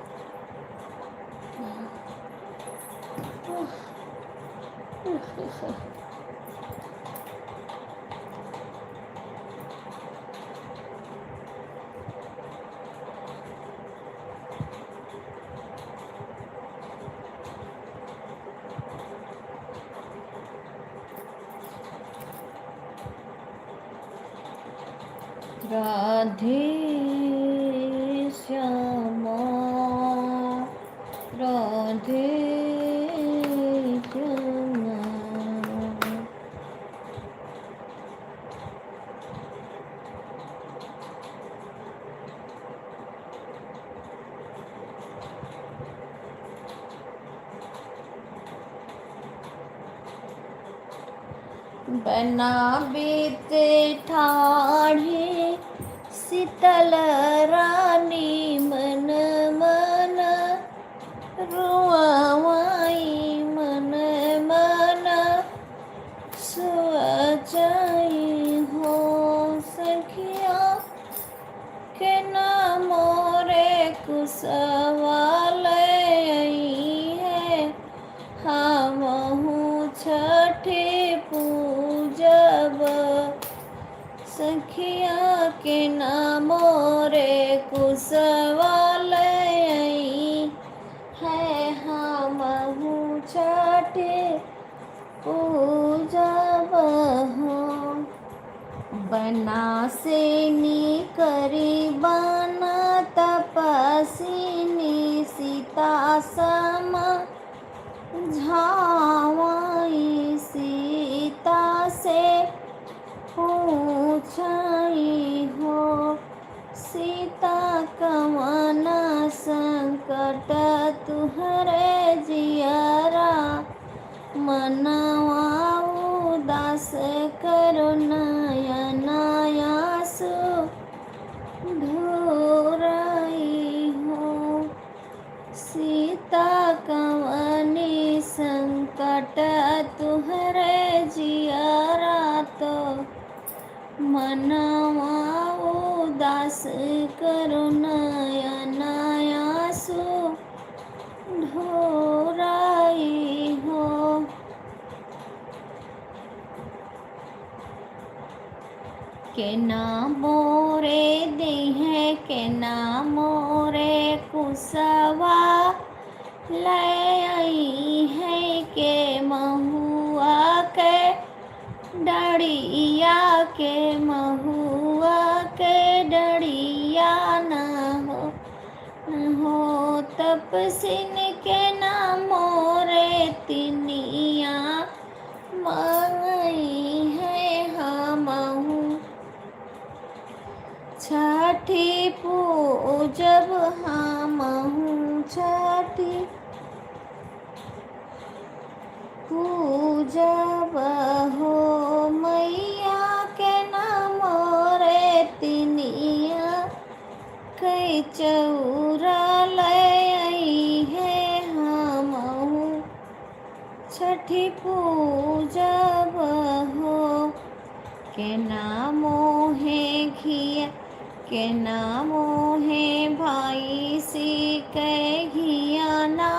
राधे श्यामा राधे श्यामा, बना बीते ठाढ़े शीतल रानी मन मन, रुआवाई मन मन, सोचाई हो सखिया के न मोरे कुसवाल है, हमहु छठे पूजब सखिया के नामो रे कुसवाल है, वनासिनी करीबन तपस्विनी सीता सम झावाई सीता से पूछई हो सीता कवन संकट तुहरे जियरा मनवा उदास करो नयनायासु ढोरई हो सीता कवनी संकट तुहरे जियरा तो मनवा उदास करो नयनायासु ढोरई हो के मोरे देहे के मोरे कुसवा ले आई है के महुआ के डड़िया के महुआ के डड़िया न हो तपसिन के मोरे तिनिया मंगई है हमहू छठी पूजब हमहू छठी पूजब हो मैया के मोरे तिनिया कई चौरा ले आई है हमहू छठी पूजब हो के मोहे घिया के मोहे भाई सी के घियाना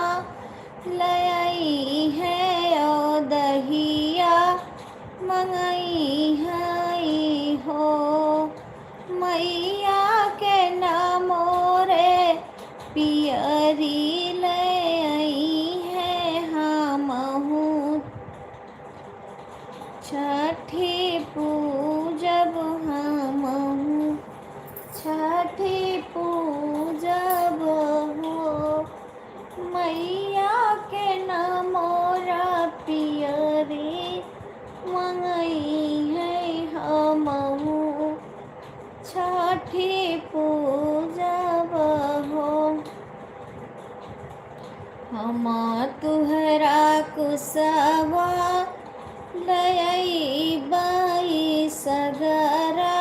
लई है ओ दहिया मंगई है हो मैया के मोरे पियरी ले आई है हमहू छठी पूजब हमहू छठी पूजब हो मैया के मोरा पियरी मंगई है हमहू छठी पूजब हो हम तुहरा कुसवा लई बाई सगरा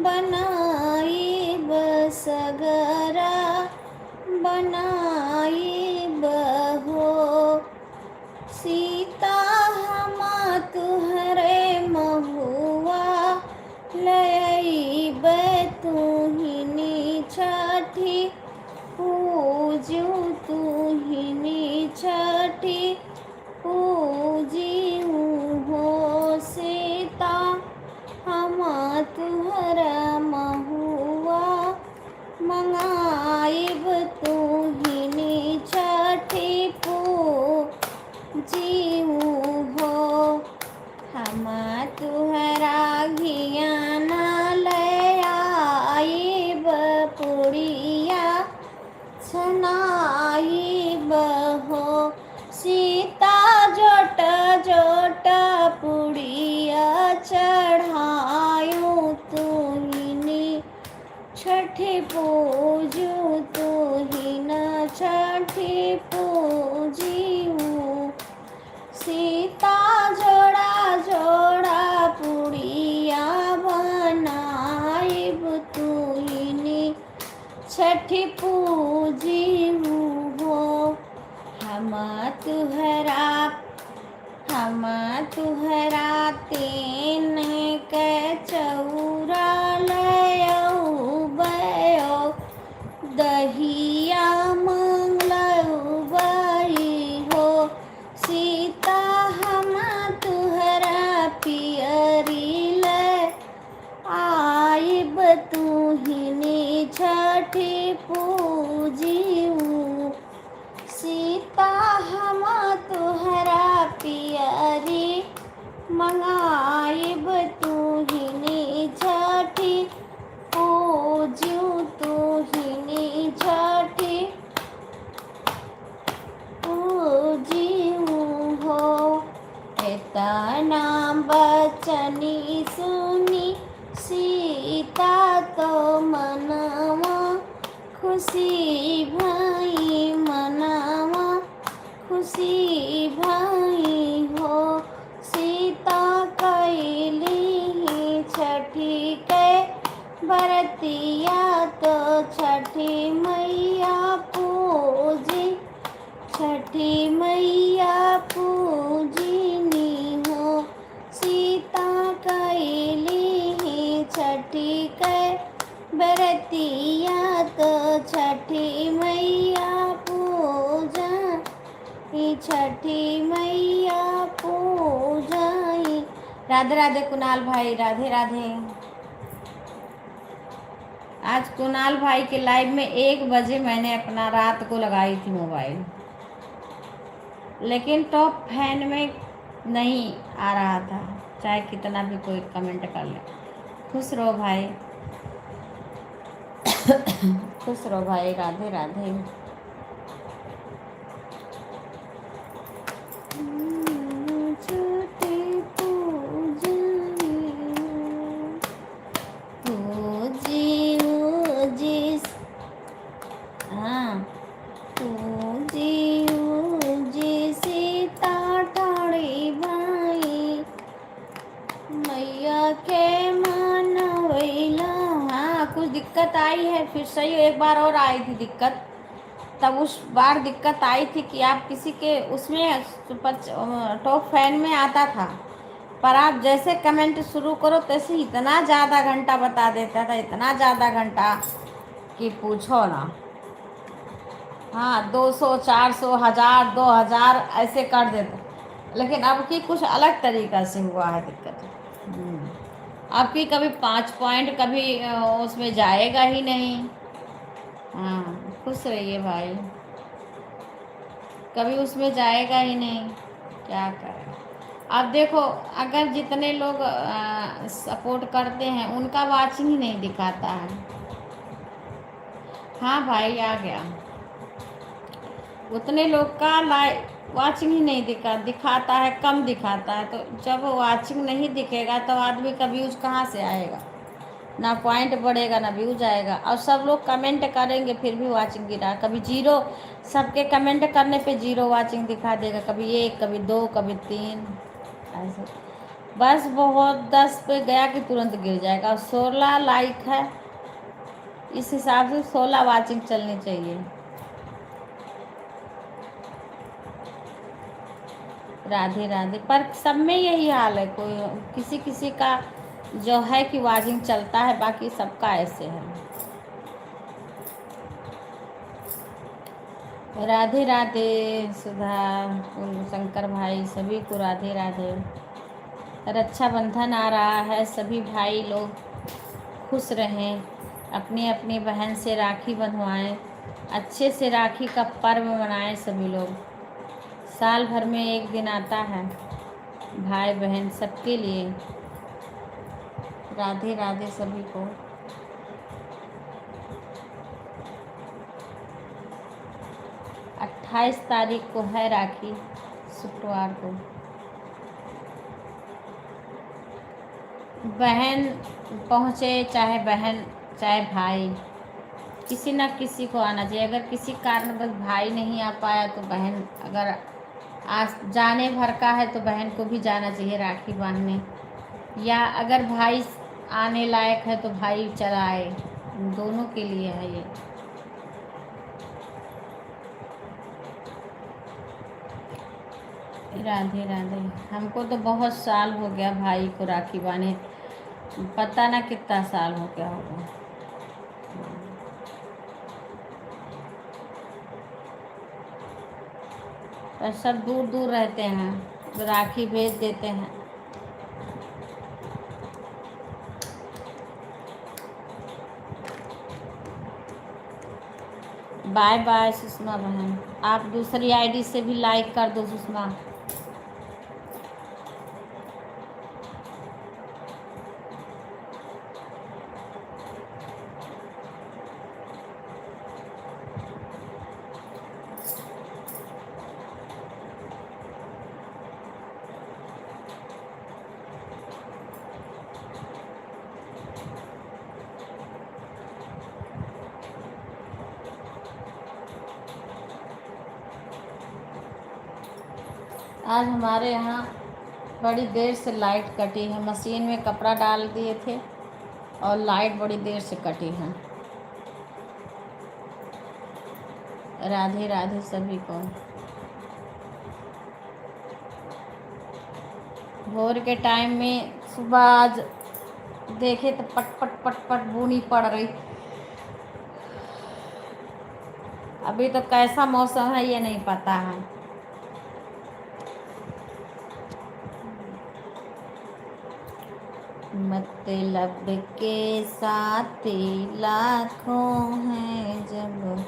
बनाई बसगरा बनाई बहो सीता हम तुहरे महुआ लई तुहिनी छठी पूजू तुहिनी छठी पूजियू हो सीता हम तुहरा महुआ मंगाइब तुहिनी छठी पूजियू हो हम तुहरा घियाना ले आइब पुड़िया छनाइब हो सीता जोट जोट पुड़िया चढ़ायूं तुहिनी छठी पूजू तुहिन छठी पूजियूं सीता जोड़ा जोड़ा पुड़िया बनाइब तुहिनी छठी पूजियूं हो हम तुहरा तीन के चौरा लयऊ बयो दहिया मंगलऊ बई हो सीता हम तुहरा पियरी ले आइब तुहिनी छठी पूजियूं सीता हम तुहरा पियरी मंगाइब तुहिनी पूज्यूं तू ही नी छठी पूज्यूं हो। इतना बचनी सुनी सीता तो मनवा खुशी भाई मनवा खुशी भाई हो। सीता कैली छठी के बरतिया तो छठी मैया पूजी छठी मैया पूजिनी हो। सीता कैली छठी के बरतिया तो छठी मैया पूजा छठी मैया पूजाई। राधे राधे कुणाल भाई, राधे राधे। आज कुणाल भाई के लाइव में 1 बजे मैंने अपना रात को लगाई थी मोबाइल, लेकिन टॉप फैन में नहीं आ रहा था, चाहे कितना भी कोई कमेंट कर ले। खुश रहो भाई, खुश रहो भाई, राधे राधे। दिक्कत आई है फिर सही, एक बार और आई थी दिक्कत, तब उस बार दिक्कत आई थी कि आप किसी के उसमें टॉप फैन में आता था, पर आप जैसे कमेंट शुरू करो तैसे इतना ज़्यादा घंटा बता देता था, इतना ज़्यादा घंटा कि पूछो ना। हाँ 200 400 1000 2000 ऐसे कर देते, लेकिन अब की कुछ अलग तरीक़ा से हुआ है दिक्कत। आपकी कभी 5 पॉइंट कभी उसमें जाएगा ही नहीं। हाँ खुश रहिए भाई, कभी उसमें जाएगा ही नहीं, क्या करें। अब देखो अगर जितने लोग सपोर्ट करते हैं उनका वाचिंग ही नहीं दिखाता है। हाँ भाई आ गया, उतने लोग का वाचिंग ही नहीं दिखाता है, कम दिखाता है। तो जब वाचिंग नहीं दिखेगा तो आदमी का व्यूज कहाँ से आएगा, ना पॉइंट बढ़ेगा ना व्यूज आएगा। और सब लोग कमेंट करेंगे फिर भी वाचिंग गिरा, कभी 0, सबके कमेंट करने पे 0 वाचिंग दिखा देगा, कभी 1 कभी 2 कभी 3 ऐसे। बस बहुत 10 पे गया कि तुरंत गिर जाएगा। और 16 लाइक है, इस हिसाब से 16 वाचिंग चलनी चाहिए। राधे राधे। पर सब में यही हाल है, कोई किसी किसी का जो है कि वाचिंग चलता है, बाकी सबका ऐसे है। राधे राधे सुधा शंकर भाई, सभी को राधे राधे। रक्षाबंधन आ रहा है, सभी भाई लोग खुश रहें, अपनी अपनी बहन से राखी बंधवाएं, अच्छे से राखी का पर्व मनाएं सभी लोग। साल भर में एक दिन आता है भाई बहन सबके लिए। राधे राधे सभी को। अट्ठाईस तारीख को है राखी, शुक्रवार को। बहन पहुँचे चाहे बहन चाहे भाई, किसी न किसी को आना चाहिए। अगर किसी कारणवश भाई नहीं आ पाया तो बहन, अगर आज जाने भर का है तो बहन को भी जाना चाहिए राखी बांधने, या अगर भाई आने लायक है तो भाई चला आए, दोनों के लिए है ये। राधे राधे। हमको तो बहुत साल हो गया भाई को राखी बांधे, पता ना कितना साल हो गया होगा। पर सब दूर दूर रहते हैं तो राखी भेज देते हैं। बाय बाय सुषमा बहन, आप दूसरी आईडी से भी लाइक कर दो सुषमा। आज हमारे यहाँ बड़ी देर से लाइट कटी है। मशीन में कपड़ा डाल दिए थे और लाइट बड़ी देर से कटी है। राधे राधे सभी को। भोर के टाइम में सुबह आज देखे तो पट पट पट पट बूनी पड़ रही। अभी तो कैसा मौसम है ये नहीं पता है। मतलब के साथी लाखों हैं, जब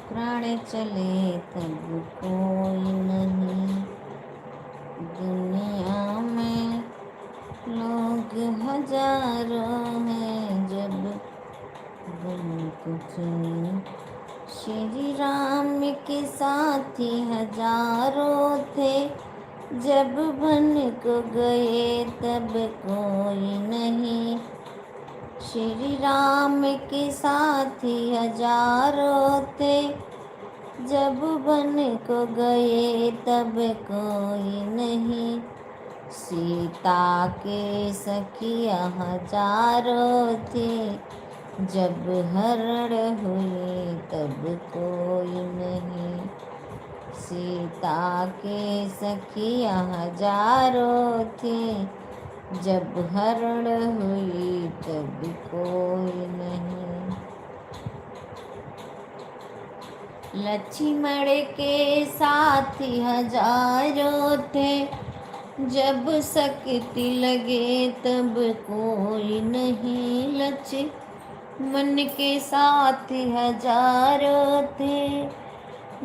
प्राण चले तब कोई नहीं। दुनिया में लोग हजारों हैं, जब बन कुछ नहीं। श्री राम के साथी हजारों थे, जब बन को गए तब कोई नहीं। श्री राम के साथी हजारों थे, जब बन को गए तब कोई नहीं। सीता के सखिया हजारों थे, जब हरण हुए तब कोई नहीं। सीता के सखिया हजारों थे, जब हरण हुई तब कोई नहीं। लक्ष्मण के साथी हजारों थे, जब शक्ति लगे तब कोई नहीं। लक्ष्मण के साथी हजारों थे,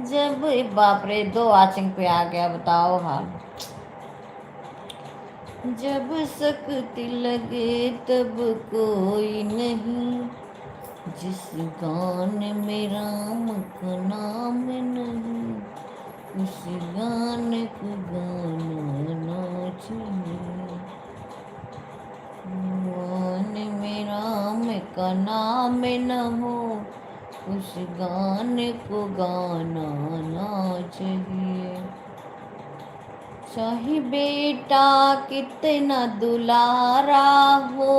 जब बाप रे 2 आचिंग पे आ गया, बताओ हाल। जब शक्ति लगे तब कोई नहीं। जिस गान में राम का नाम नहीं, उस गान को गाना चाहिए। गान में राम का नाम न हो, उस गान को गाना चाहिए। चाहे बेटा कितना दुलारा हो,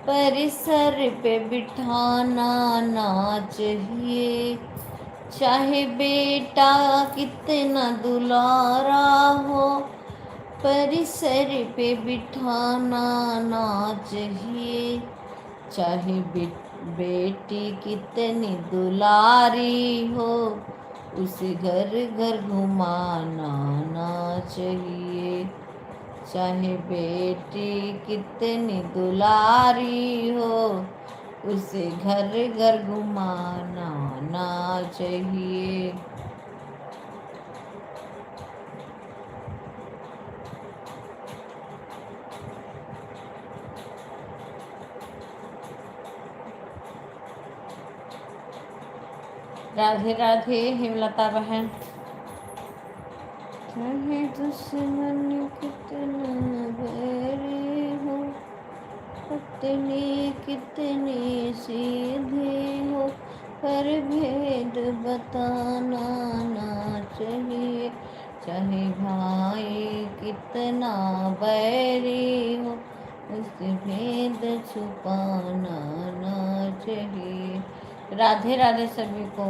पर सर पे बिठाना ना चाहिए। चाहे बेटा कितना दुलारा हो, पर सर पे बिठाना ना चाहिए। चाहे बेटी कितनी दुलारी हो, उसे घर घर घुमाना ना चाहिए। चाहे बेटी कितनी दुलारी हो, उसे घर घर घुमाना ना चाहिए। राधे राधे हेमलता बहन। चाहे दुश्मन कितना बैरी हो, पत्नी कितनी सीधी हो, पर भेद बताना ना चाहिए। चाहे भाई कितना बैरी हो, उससे भेद छुपाना ना चाहिए। राधे राधे सभी को।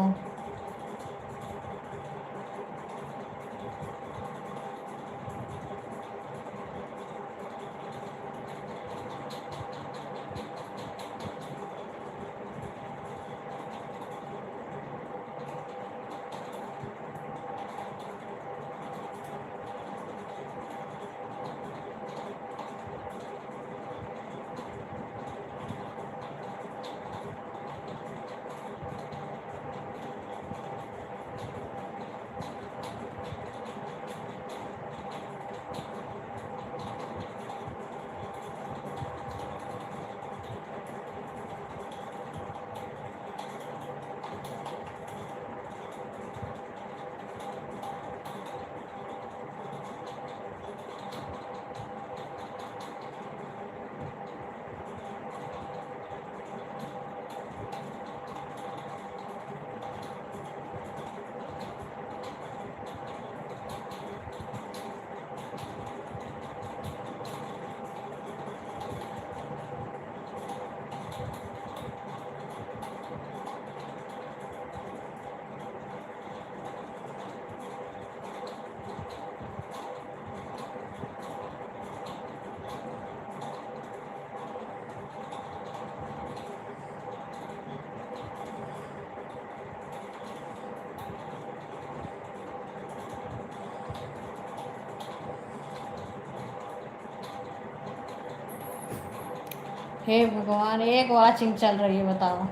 हे भगवान, एक वॉचिंग चल रही है बताओ।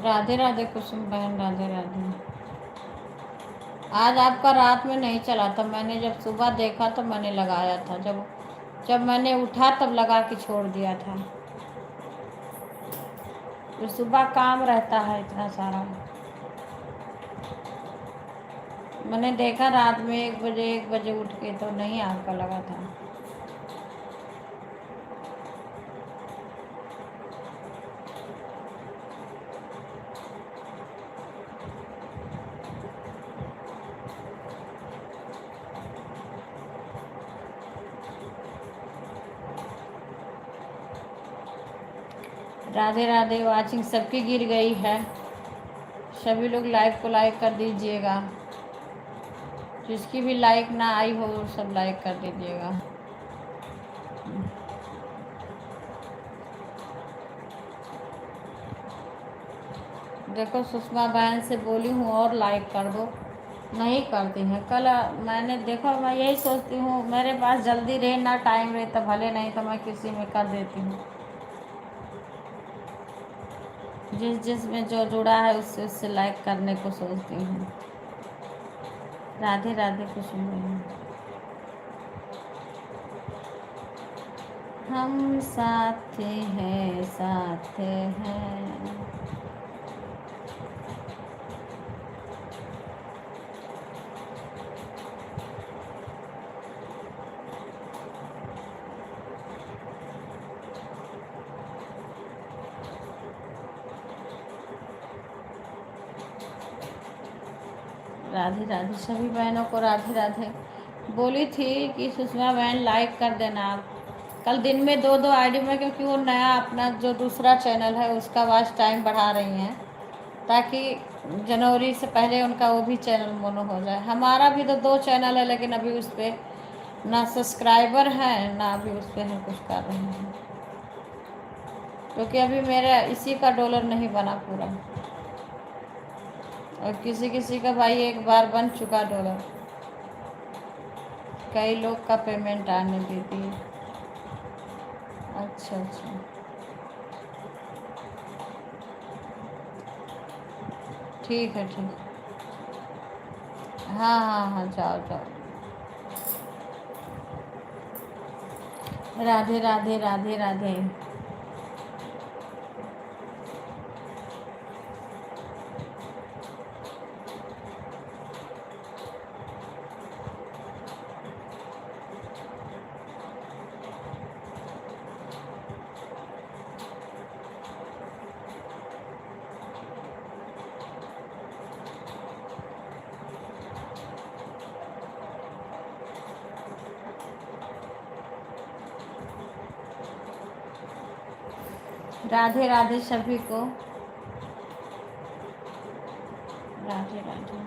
राधे राधे कुसुम बहन, राधे राधे। आज आपका रात में नहीं चला था, मैंने जब सुबह देखा तो मैंने लगाया था, जब जब मैंने उठा तब लगा के छोड़ दिया था। तो सुबह काम रहता है इतना सारा। मैंने देखा रात में 1 बजे उठ के तो नहीं आपका लगा था। राधे राधे। वाचिंग सबकी गिर गई है। सभी लोग लाइव को लाइक कर दीजिएगा। जिसकी भी लाइक ना आई हो सब लाइक कर दीजिएगा। देखो सुषमा बहन से बोली हूँ और लाइक कर दो, नहीं करती हैं। कल मैंने देखो, मैं यही सोचती हूँ मेरे पास जल्दी रहे ना टाइम रहे तो भले, नहीं तो मैं किसी में कर देती हूँ। जिस में जो जुड़ा है उससे उससे लाइक करने को सोचती हूँ। राधे राधे कुसुम बहन। हम साथ हैं साथ हैं। राधे राधे सभी बहनों को राधे राधे। बोली थी कि सुषमा बहन लाइक कर देना आप कल दिन में 2-2 आईडी में, क्योंकि वो नया अपना जो दूसरा चैनल है उसका वॉच टाइम बढ़ा रही हैं, ताकि जनवरी से पहले उनका वो भी चैनल मोनो हो जाए। हमारा भी तो 2 चैनल है, लेकिन अभी उस पर ना सब्सक्राइबर हैं ना अभी उस पर हम कुछ कर रहे हैं, क्योंकि अभी मेरा इसी का डॉलर नहीं बना पूरा, और किसी किसी का भाई एक बार बन चुका डॉलर। कई लोग का पेमेंट आने दीदी। अच्छा अच्छा, ठीक है ठीक। हाँ हाँ हाँ, जाओ जाओ। राधे राधे राधे राधे। राधे राधे सभी को। राधे राधे।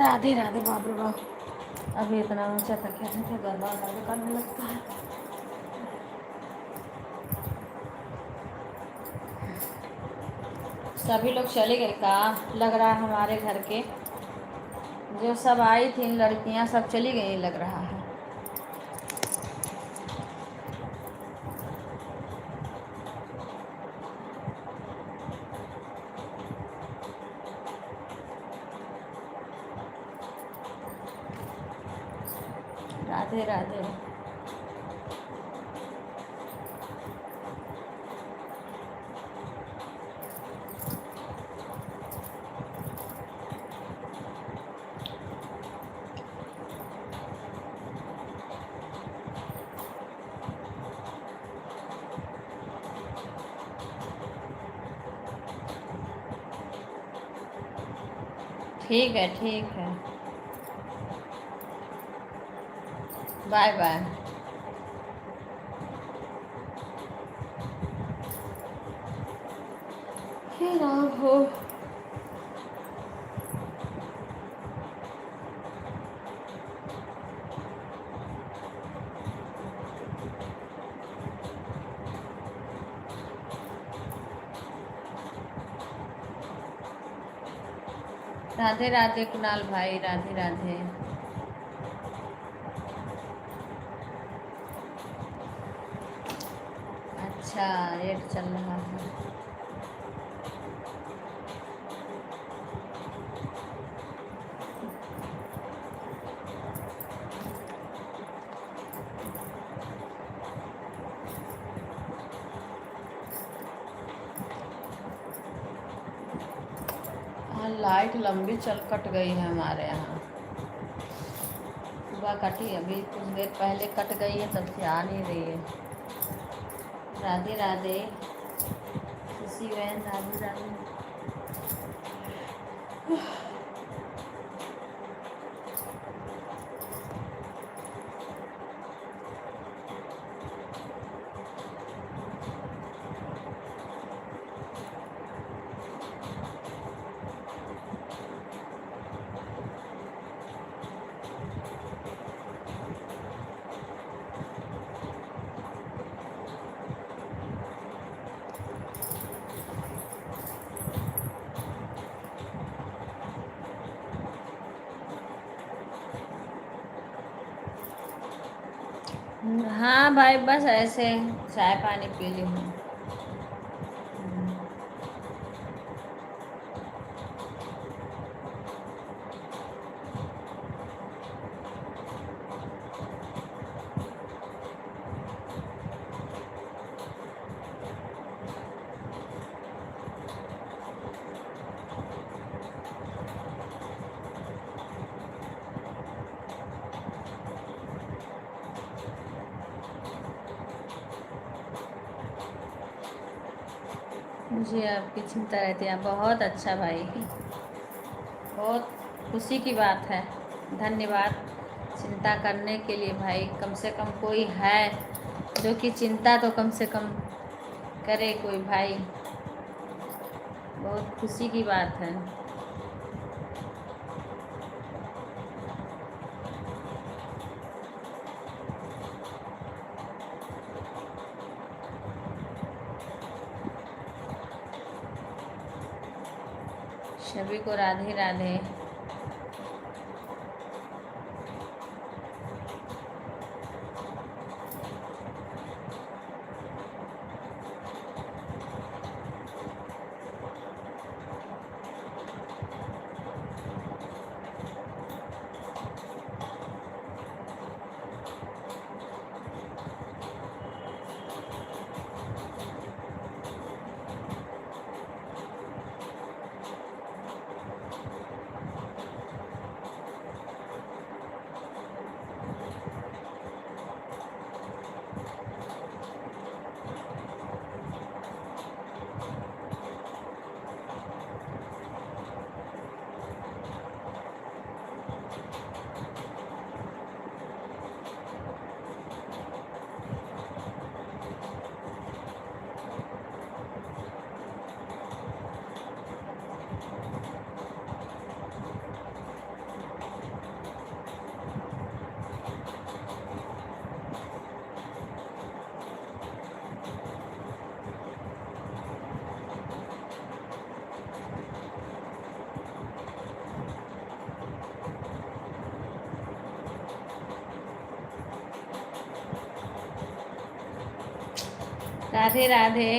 राधे राधे बाप रे बाप। अभी इतना ऊंचा तक है गरबा दर्द करने लगता है। सभी लोग चले गए का लग रहा है, हमारे घर के जो सब आई थी लड़कियां सब चली गई लग रहा है। राधे राधे। ठीक है ठीक है, बाय बाय। फिर हो राधे राधे कुणाल भाई, राधे राधे। अच्छा एड चल रहा है। लाइट लंबी चल कट गई है हमारे यहाँ। सुबह कटी, अभी कुछ देर पहले कट गई है, तब से आ नहीं रही है। राधे राधे खुशी बहन, राधे राधे। हाँ भाई बस ऐसे चाय पानी पी ली हूँ। मुझे आपकी चिंता रहती है, बहुत अच्छा भाई, बहुत खुशी की बात है। धन्यवाद चिंता करने के लिए भाई। कम से कम कोई है जो कि चिंता तो कम से कम करे कोई भाई, बहुत खुशी की बात है। सभी को राधे राधे। राधे राधे।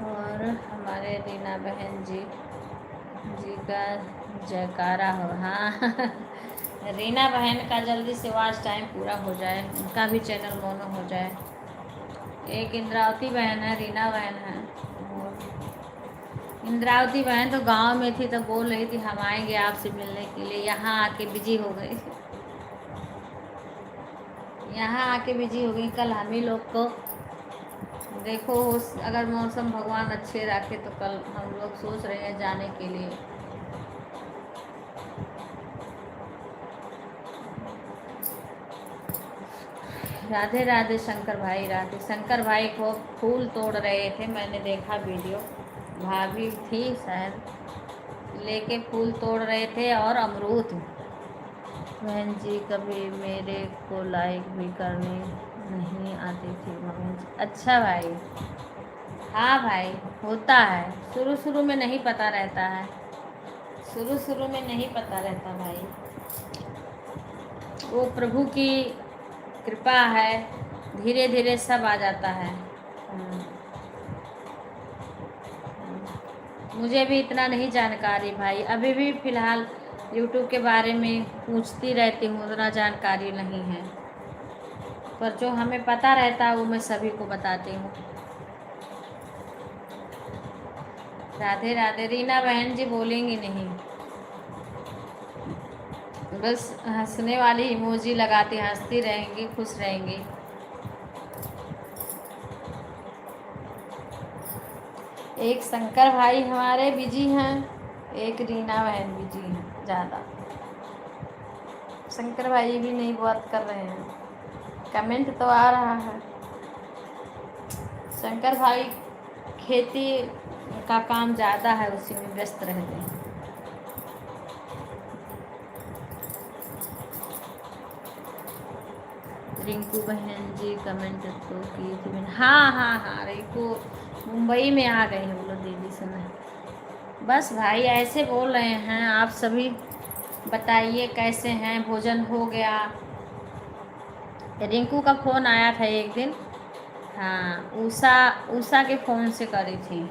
और हमारे रीना बहन जी का जयकारा हो। हाँ रीना बहन का जल्दी से वॉच टाइम पूरा हो जाए, उनका भी चैनल मोनो हो जाए। एक इंद्रावती बहन है, रीना बहन है। और इंद्रावती बहन तो गांव में थी तो बोल रही थी हम आएंगे आपसे मिलने के लिए, यहाँ आके बिजी हो गई। यहाँ आके बिजी हो गई। कल हम ही लोग को देखो, अगर मौसम भगवान अच्छे रखे तो कल हम लोग सोच रहे हैं जाने के लिए। राधे राधे शंकर भाई। राधे। शंकर भाई को फूल तोड़ रहे थे, मैंने देखा वीडियो, भाभी थी शायद, लेके फूल तोड़ रहे थे और अमरूद। बहन जी कभी मेरे को लाइक भी करनी नहीं आती थी बहन जी। अच्छा भाई। हाँ भाई, होता है, शुरू शुरू में नहीं पता रहता है, शुरू शुरू में नहीं पता रहता भाई, वो प्रभु की कृपा है, धीरे धीरे सब आ जाता है। मुझे भी इतना नहीं जानकारी भाई, अभी भी फ़िलहाल यूट्यूब के बारे में पूछती रहती हूँ, उतना जानकारी नहीं है, पर जो हमें पता रहता है वो मैं सभी को बताती हूँ। राधे राधे। रीना बहन जी बोलेंगी नहीं, बस हंसने वाली इमोजी लगाती, हंसती रहेंगी, खुश रहेंगी। एक शंकर भाई हमारे बिजी हैं, एक रीना बहन बिजी हैं ज़्यादा। शंकर भाई भी नहीं बात कर रहे हैं, कमेंट तो आ रहा है। शंकर भाई खेती का काम ज़्यादा है, उसी में व्यस्त रहते हैं। रिंकू बहन जी कमेंट तो की थी मैंने। हाँ हाँ हाँ, रिंकू मुंबई में आ गई वो लोग दीदी से। बस भाई ऐसे बोल रहे हैं, आप सभी बताइए कैसे हैं, भोजन हो गया। रिंकू का फ़ोन आया था एक दिन। हाँ, उषा के फ़ोन से करी थी,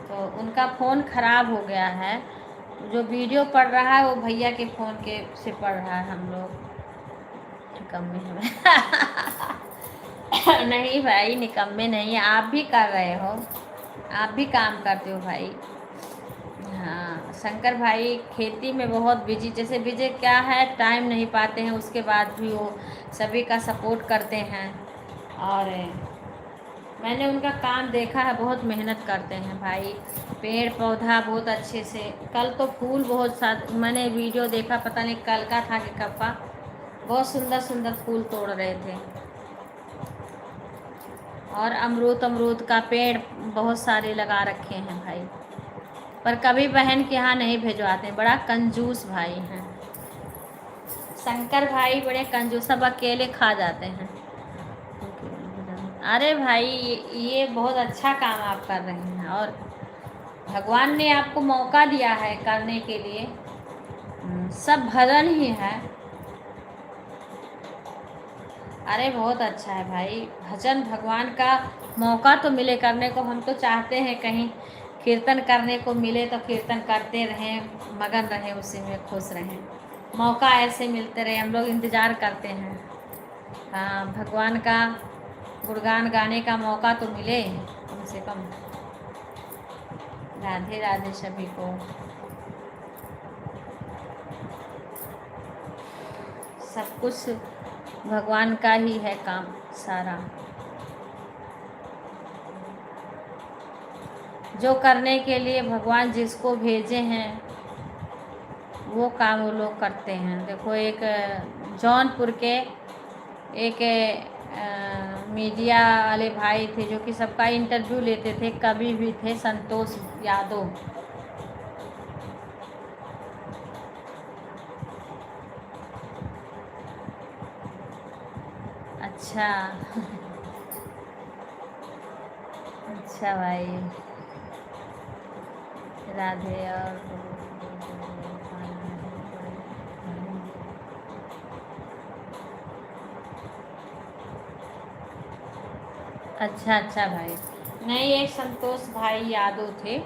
तो उनका फ़ोन ख़राब हो गया है, जो वीडियो पढ़ रहा है वो भैया के फ़ोन के से पढ़ रहा है। हम लोग निकम्मे हैं नहीं भाई, निकम्मे नहीं, आप भी कर रहे हो, आप भी काम करते हो भाई। हाँ, शंकर भाई खेती में बहुत बिजी, जैसे बिजी क्या है, टाइम नहीं पाते हैं, उसके बाद भी वो सभी का सपोर्ट करते हैं। और मैंने उनका काम देखा है, बहुत मेहनत करते हैं भाई, पेड़ पौधा बहुत अच्छे से। कल तो फूल बहुत साथ मैंने वीडियो देखा, पता नहीं कल का था कि कब का, बहुत सुंदर सुंदर फूल तोड़ रहे थे। और अमरूद का पेड़ बहुत सारे लगा रखे हैं भाई, पर कभी बहन के यहाँ नहीं भिजवाते, बड़ा कंजूस भाई हैं शंकर भाई, बड़े कंजूस, सब अकेले खा जाते हैं। अरे भाई ये बहुत अच्छा काम आप कर रहे हैं, और भगवान ने आपको मौका दिया है करने के लिए। सब भजन ही है। अरे बहुत अच्छा है भाई, भजन भगवान का मौका तो मिले करने को। हम तो चाहते हैं कहीं कीर्तन करने को मिले तो कीर्तन करते रहें, मगन रहें, उसी में खुश रहें, मौका ऐसे मिलते रहे, हम लोग इंतज़ार करते हैं। हाँ, भगवान का गुणगान गाने का मौका तो मिले कम से कम। राधे राधे सभी को। सब कुछ भगवान का ही है काम सारा, जो करने के लिए भगवान जिसको भेजे हैं वो काम वो लोग करते हैं। देखो, एक जौनपुर के एक मीडिया वाले भाई थे जो कि सबका इंटरव्यू लेते थे, कभी भी थे, संतोष यादव। अच्छा अच्छा भाई, राधे। और अच्छा अच्छा भाई। नहीं, एक संतोष भाई यादव थे,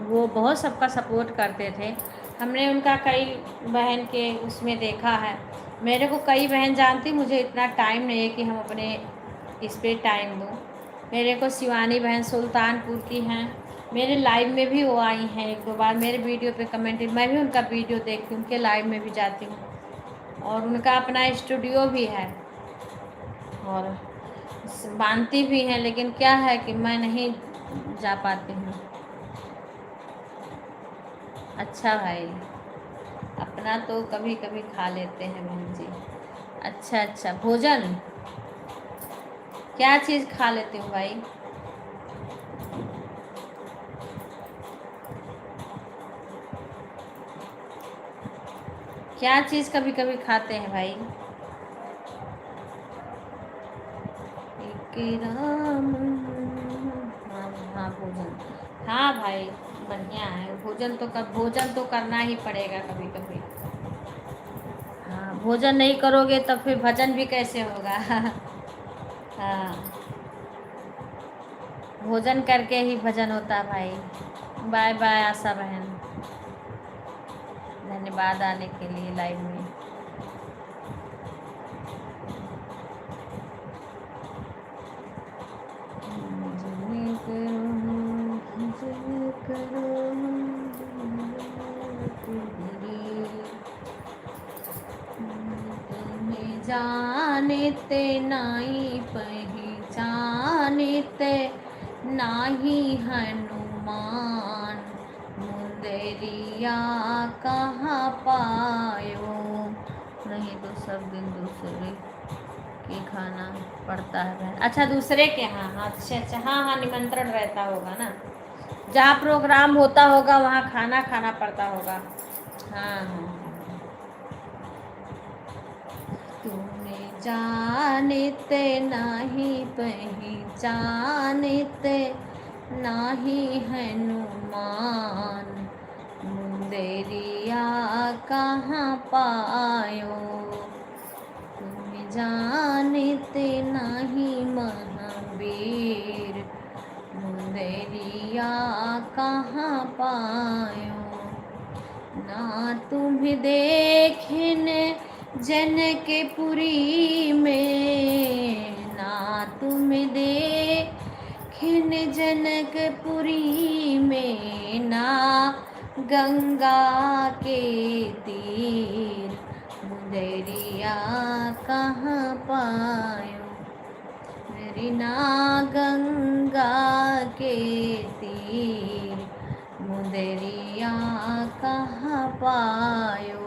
वो बहुत सबका सपोर्ट करते थे। हमने उनका कई बहन के उसमें देखा है। मेरे को कई बहन जानती, मुझे इतना टाइम नहीं है कि हम अपने इस पे टाइम दूँ। मेरे को शिवानी बहन सुल्तानपुर की हैं, मेरे लाइव में भी वो आई हैं एक दो बार, मेरे वीडियो पे कमेंट, मैं भी उनका वीडियो देखती हूँ, उनके लाइव में भी जाती हूँ। और उनका अपना स्टूडियो भी है और मानती भी हैं, लेकिन क्या है कि मैं नहीं जा पाती हूँ। अच्छा भाई, अपना तो कभी कभी खा लेते हैं बहन जी। अच्छा अच्छा, भोजन क्या चीज़ खा लेते हो भाई? क्या चीज़ कभी कभी खाते हैं भाई? एक राम। हाँ हाँ, भोजन। हाँ भाई, बढ़िया है भोजन तो भोजन तो करना ही पड़ेगा कभी कभी। हाँ, भोजन नहीं करोगे तो फिर भजन भी कैसे होगा? हाँ, भोजन करके ही भजन होता है भाई। बाय बाय आशा बहन, धन्यवाद आने के लिए लाइव में। जानते नाई पहचानते नाही हनुमान, मुंदरिया कहाँ पायो। नहीं तो सब दिन दूसरे के खाना पड़ता है बहन। अच्छा, दूसरे के यहाँ? हाँ अच्छा अच्छा, हाँ हाँ, निमंत्रण रहता होगा ना, जहाँ प्रोग्राम होता होगा वहाँ खाना खाना पड़ता होगा। हाँ हाँ। तूने जानते नाही पहचानते नाही हनुमान, मुंदरिया कहाँ पायो। तुम जानते नहीं महावीर, मुंदरिया कहाँ पायो। ना तुम्हें देखने जनकपुरी में, ना तुम्हें देखने जनकपुरी में, ना गंगा के तीर, मुंदरिया कहाँ पायो। मेरी ना गंगा के तीर, मुंदरिया कहाँ पायो।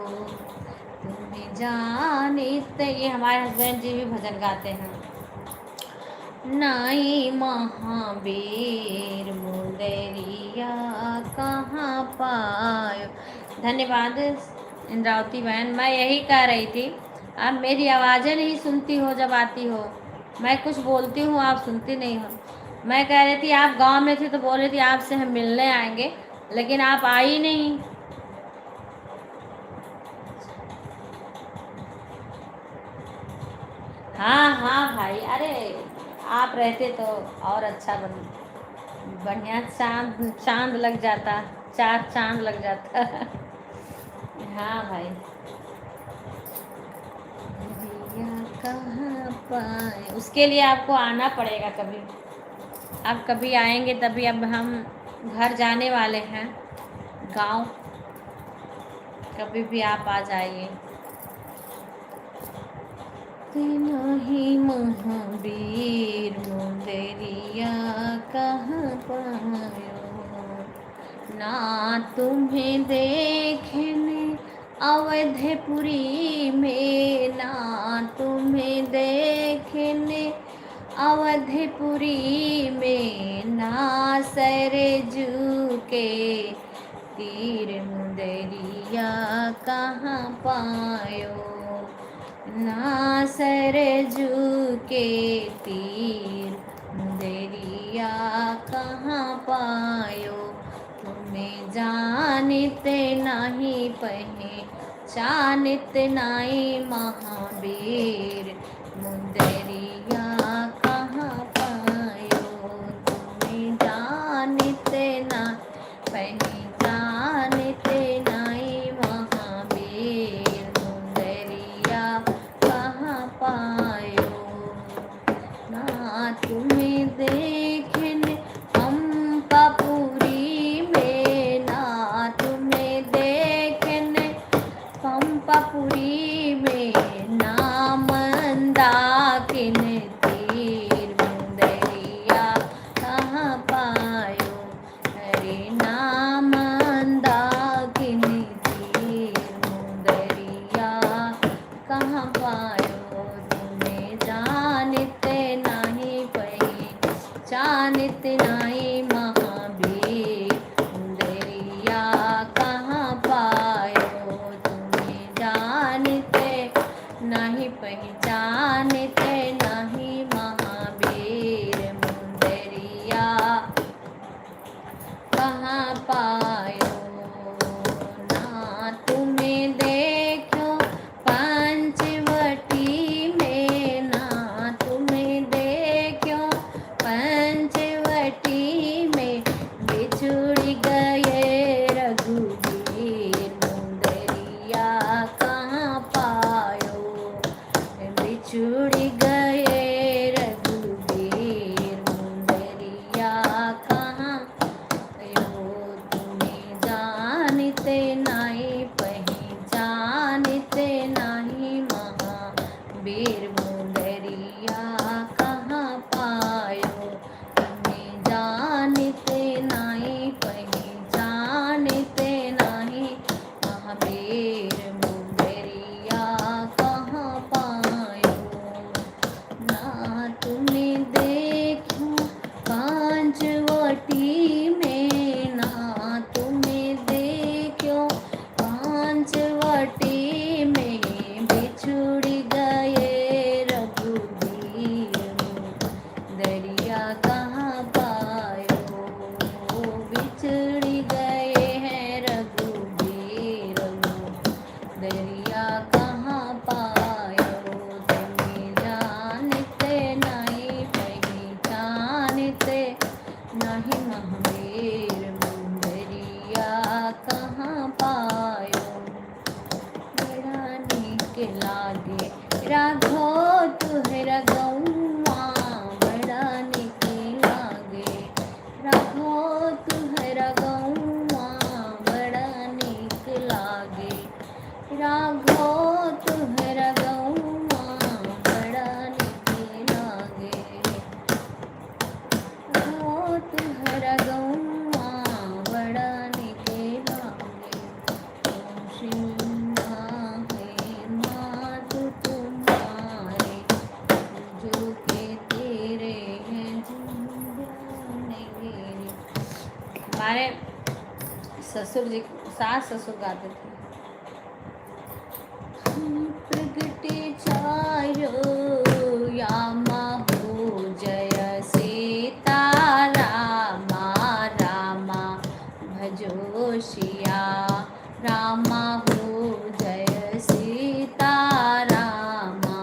तुम्हें जानते, ये हमारे हस्बैंड जी भी भजन गाते हैं। नाई महावीर, मुंदरिया कहाँ पायो। धन्यवाद इंद्रावती बहन। मैं यही कह रही थी, आप मेरी आवाज़ें नहीं सुनती हो, जब आती हो मैं कुछ बोलती हूँ आप सुनती नहीं हो। मैं कह रही थी आप गांव में थी तो बोल रही थी आपसे हम मिलने आएंगे, लेकिन आप आई नहीं। हाँ हाँ भाई, अरे आप रहते तो और अच्छा बढ़िया चांद चांद लग जाता, चार चांद लग जाता। हाँ भाई। भैया कहाँ पाए, उसके लिए आपको आना पड़ेगा कभी। आप कभी आएंगे तभी, अब हम घर जाने वाले हैं गांव, कभी भी आप आ जाइए। नहीं महावीर, मुंदरिया कहाँ पायो। ना तुम्हें देखने अवधपुरी में, ना तुम्हें देखने अवधपुरी में, ना सरजू के तीर, मुंदरिया कहाँ पायो। ना सरजू के तीर, मुंदरिया कहाँ पायो। तुम्हें जानते नहीं पहचानते नहीं महावीर, मुंदरिया कहाँ पायो। कहाँ पायो, ना तुम्हें देखो पंचवटी में, ना तुम्हें देखो पंचवटी में, बिछुड़ गए रघुवीर मुंदरिया कहाँ पायो, बिछुड़ गए रघुवीर मुंदरिया कहाँ पायो, तुम्हें जानते नहीं पहचानते नहीं, महावीर मुंदरिया कहाँ पायो, तुम्हें जानते नहीं पहचानते नहीं, महावीर मुंदरिया कहाँ पायो, ना तुम्हें देखो पंचवटी में, ना तुम्हें देखो पंचवटी में, बिछुड़ गए रघुवीर दरिया कहाँ पायो, बिछुड़ गए हैं रघुवीर दरिया कहाँ पायो, तुम्हें जानते नहीं पहचानते नहीं, महावीर मुंदरिया कहाँ पायो, बड़ा नीक लागे राघो तुहरा गौआ, बड़ा नीक लागे राघो तुहरा गौआ, बड़ा नीक लागे राघो तुहरा गौआ, बड़ा नीक लागे राघो तुहरा गौआ, बड़ा नीक लागे, तुम सिंहा है मातु तुम्हारे, जो के तेरे हैं जिंदगी। हमारे ससुर जी, सास ससुर गाते थे, प्रगटे चारो यामा हो जय सीता रामा, रामा भजो शिया रामा हो जय सीता रामा,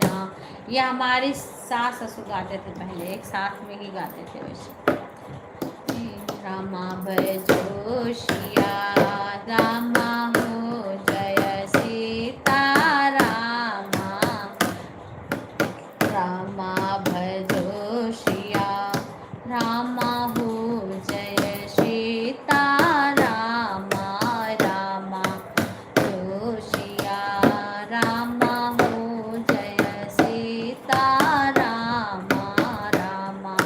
राम। ये हमारी सास ससुर गाते थे पहले, एक साथ में ही गाते थे वैसे। रामा भजो शिया रामा हो जय सीता रामा, रामा भजो शिया रामा हो जय सीता रामा, रामा भजो शिया रामा हो जय सीता रामा, रामा।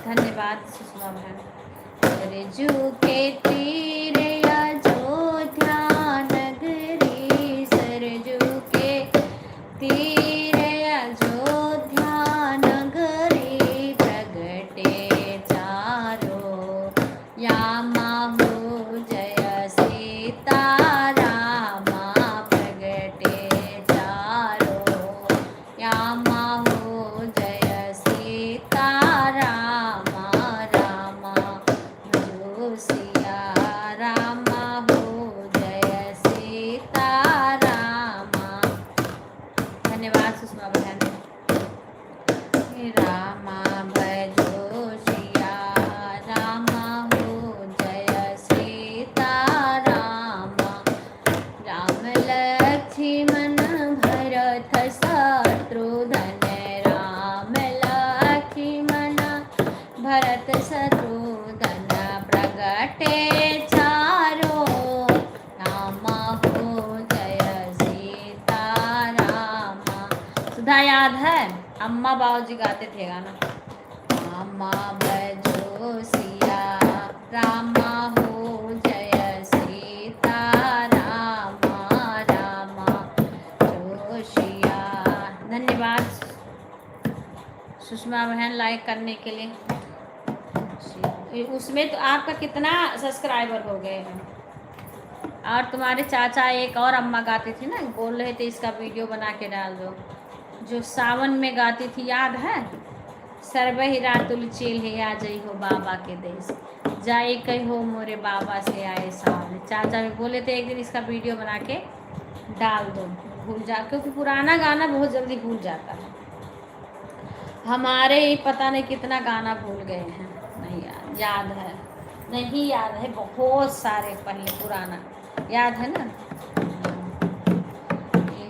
धन्यवाद सुषमा बहन। सरजू के तीर अयोध्या नगरी, सरजू के तीर अयोध्या नगरी, प्रगटे चारो यामा हो जय सीता रामा, प्रगटे चारो यामा हो जय सीता रामा, रामा भजो सिया रामा हो जय सीता रामा। धन्यवाद सुषमा बहन। रामा भजो सिया रामा हो जय सीता रामा, राम लक्ष्मण भरत शत्रुघ्न, राम लक्ष्मण भरत शत्रुघ्न, प्रगटे चारो रामा हो जय सीता रामा। सुधा याद है, अम्मा बाबूजी गाते थे गाना। रामा भजो सिया रामा हो जय सीता रामा, रामा भजो सिया। धन्यवाद सुषमा बहन लाइक करने के लिए। उसमें तो आपका कितना सब्सक्राइबर हो गए हैं। और तुम्हारे चाचा एक और अम्मा गाती थी ना, बोल रहे थे इसका वीडियो बना के डाल दो, जो सावन में गाती थी, याद है? सरबही रातुल चिल है आ जई हो बाबा के देश, जाई कही हो मोरे बाबा से आए सामने। चाचा भी बोले थे एक दिन इसका वीडियो बना के डाल दो, भूल जा, क्योंकि पुराना गाना बहुत जल्दी भूल जाता है। हमारे ही पता नहीं कितना गाना भूल गए हैं, नहीं याद है, नहीं याद है, बहुत सारे पहले पुराना याद है ना।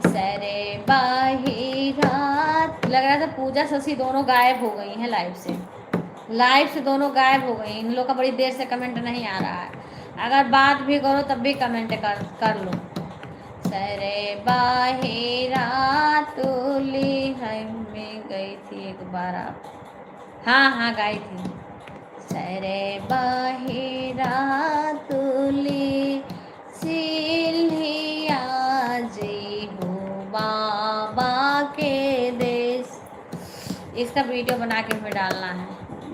सरे बाही रात, लग रहा था पूजा शशि दोनों गायब हो गई हैं लाइव से दोनों गायब हो गई। इन लोग का बड़ी देर से कमेंट नहीं आ रहा है, अगर बात भी करो तब भी कमेंट कर लो। सरे बाही रातुली में गई थी एक बार आप, हाँ गाई थी। सरे बाही रातुली सिल्हिया जी हो बाबा के देश, इसका वीडियो बना के हमें डालना है।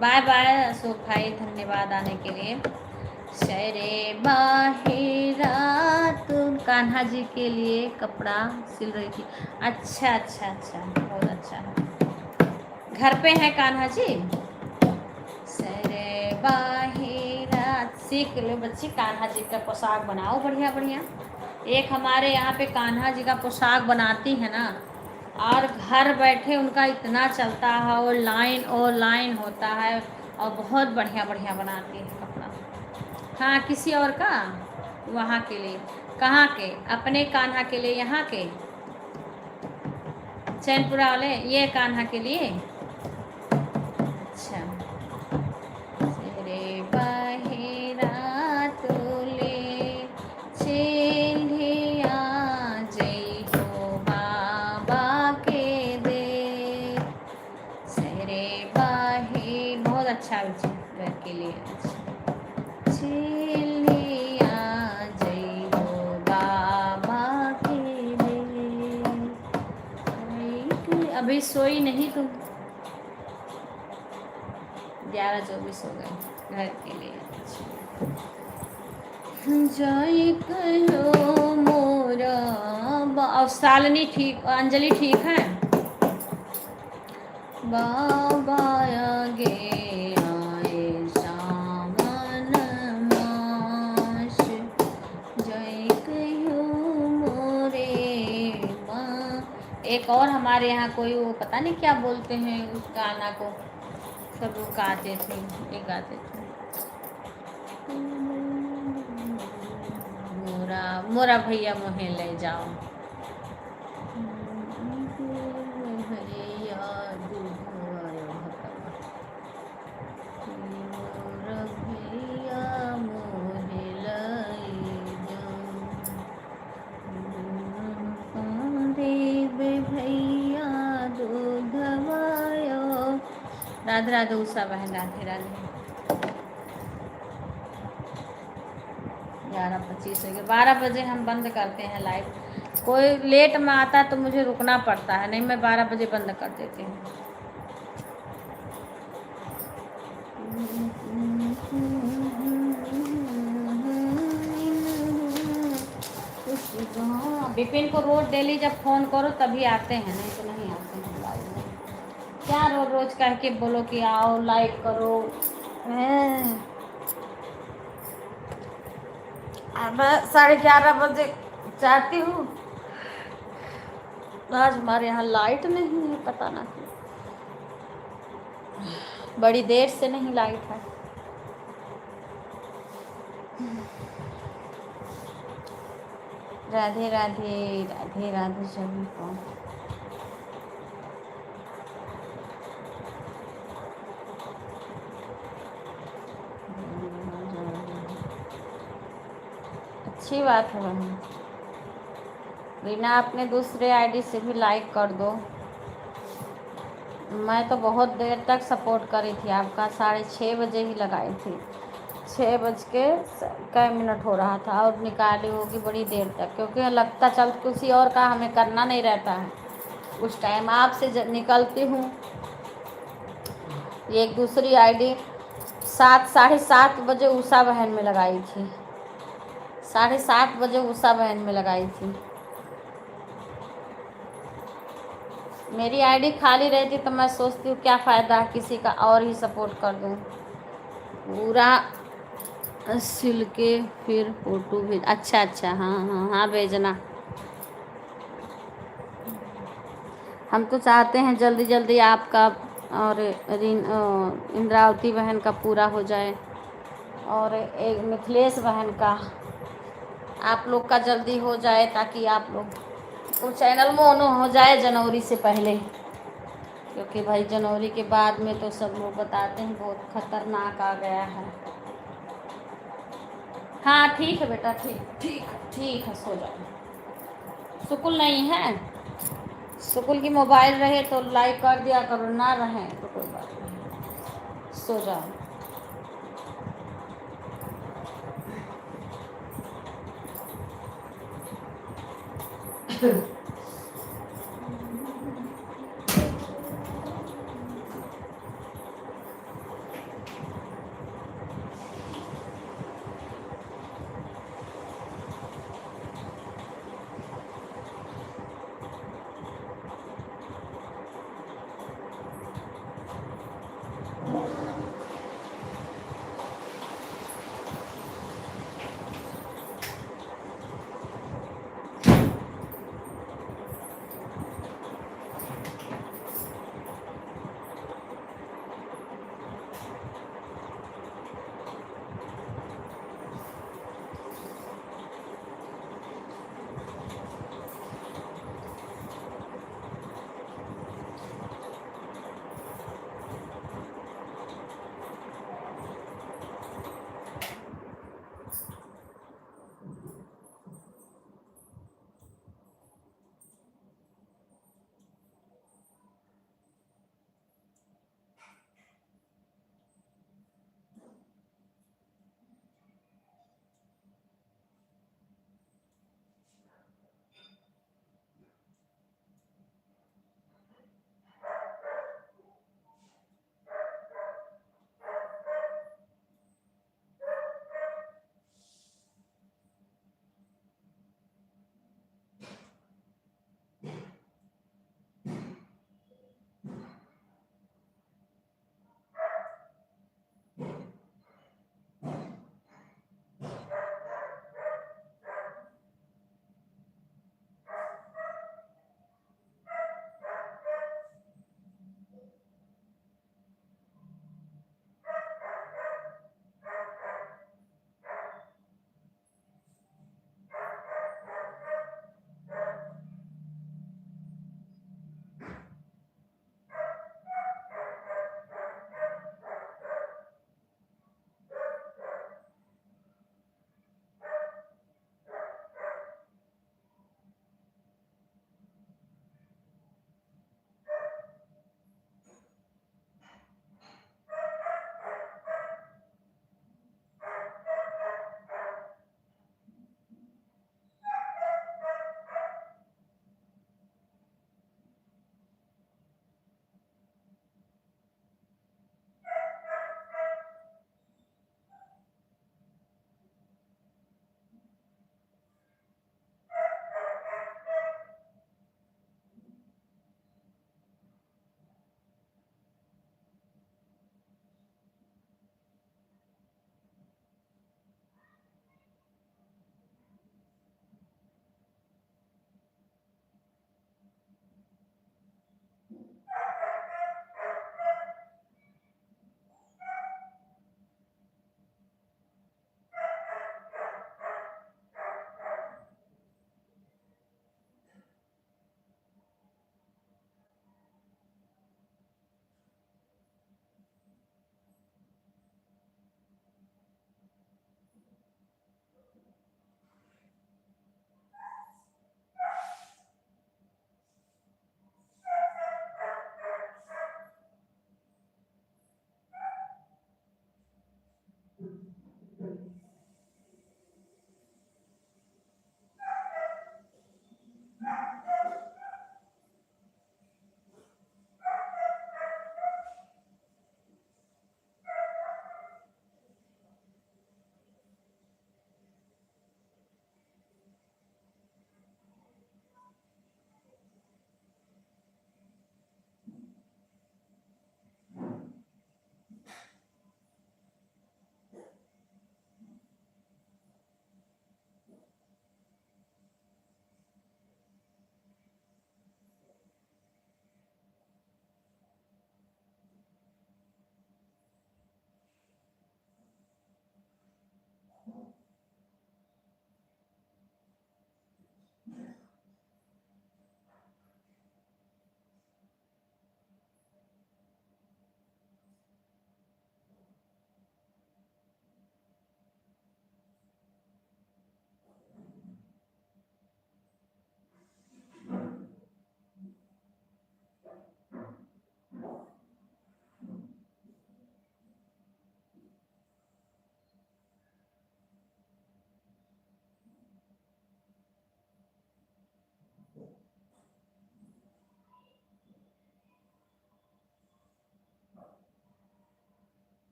बाय बाय अशोक भाई, धन्यवाद आने के लिए। शरे बाहिरा तुम कान्हा जी के लिए कपड़ा सिल रही थी, अच्छा, बहुत अच्छा है। घर पे है कान्हा जी? शरे बाहिरा, सीख लो बच्ची, कान्हा जी का पोशाक बनाओ बढ़िया बढ़िया। एक हमारे यहाँ पे कान्हा जी का पोशाक बनाती है ना, और घर बैठे उनका इतना चलता है, और लाइन होता है, और बहुत बढ़िया बढ़िया बनाती है कपड़ा। हाँ, किसी और का वहाँ के लिए, कहाँ के? अपने कान्हा के लिए, यहाँ के चैनपुरा वाले, ये कान्हा के लिए। अच्छा, तेरे बाहिरा तुले चिल्हिया जई हो बाबा के दे, सेरे बाही, बहुत अच्छा घर के लिए। चिल्हिया जई हो बाबा के दे, अभी सोई नहीं तुम? 11:24 हो गए घर के लिए। जाई कहो मोरा और शालिनी ठीक, अंजलि ठीक है? बाबा आगे आए सावन मास, जाई कहो मोरे माँ। एक और हमारे यहाँ कोई, वो पता नहीं क्या बोलते हैं उस गाना को, सब लोग गाते थे, ये गाते थे, मोरा भैया मोहे ले जाओ, भैया मोरा भैया मोहे ले जाओ, देव भैया दूधवायो। राधे राधे उषा बहन, राधे राधे। 11:25 हो गए, 12 बजे हम बंद करते हैं लाइव। कोई लेट में आता तो मुझे रुकना पड़ता है, नहीं मैं 12 बजे बंद कर देती हूँ। विपिन को रोज डेली जब फोन करो तभी आते हैं, नहीं तो नहीं आते हैं लाइव में। क्या रोज कह के बोलो कि आओ लाइक करो। मैं 11:30 बजे चाहती हूँ, आज हमारे यहाँ लाइट नहीं है, पता ना क्यों, बड़ी देर से नहीं लाइट है। राधे राधे, राधे राधे सभी को। अच्छी बात है बहन, बिना अपने दूसरे आईडी से भी लाइक कर दो। मैं तो बहुत देर तक सपोर्ट करी थी आपका, 6:30 बजे ही लगाई थी, 6:00 हो रहा था, और निकाली होगी बड़ी देर तक, क्योंकि लगता चल किसी और का हमें करना नहीं रहता है उस टाइम। आपसे निकलती हूँ, ये एक दूसरी आईडी 7:30 बजे उषा बहन में लगाई थी, 7:30 बजे उषा बहन में लगाई थी। मेरी आईडी खाली रहती तो मैं सोचती हूँ क्या फ़ायदा, किसी का और ही सपोर्ट कर दूँ। पूरा सिल के फिर फोटो भेज। अच्छा अच्छा, हाँ हाँ हाँ, भेजना। हम तो चाहते हैं जल्दी जल्दी आपका और इंद्रावती बहन का पूरा हो जाए, और एक मिथिलेश बहन का, आप लोग का जल्दी हो जाए, ताकि आप लोग तो चैनल मोनो हो जाए जनवरी से पहले। क्योंकि भाई जनवरी के बाद में तो सब लोग बताते हैं बहुत खतरनाक आ गया है। हाँ ठीक है बेटा, ठीक ठीक ठीक है, सो जाओ। सुकुल नहीं है, सुकुल की मोबाइल रहे तो लाइक कर दिया करो, ना रहे तो कोई बात नहीं, सो जाओ।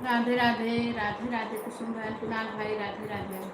राधे राधे राधे राधे कुसुम बहन कुणाल भाई राधे राधे।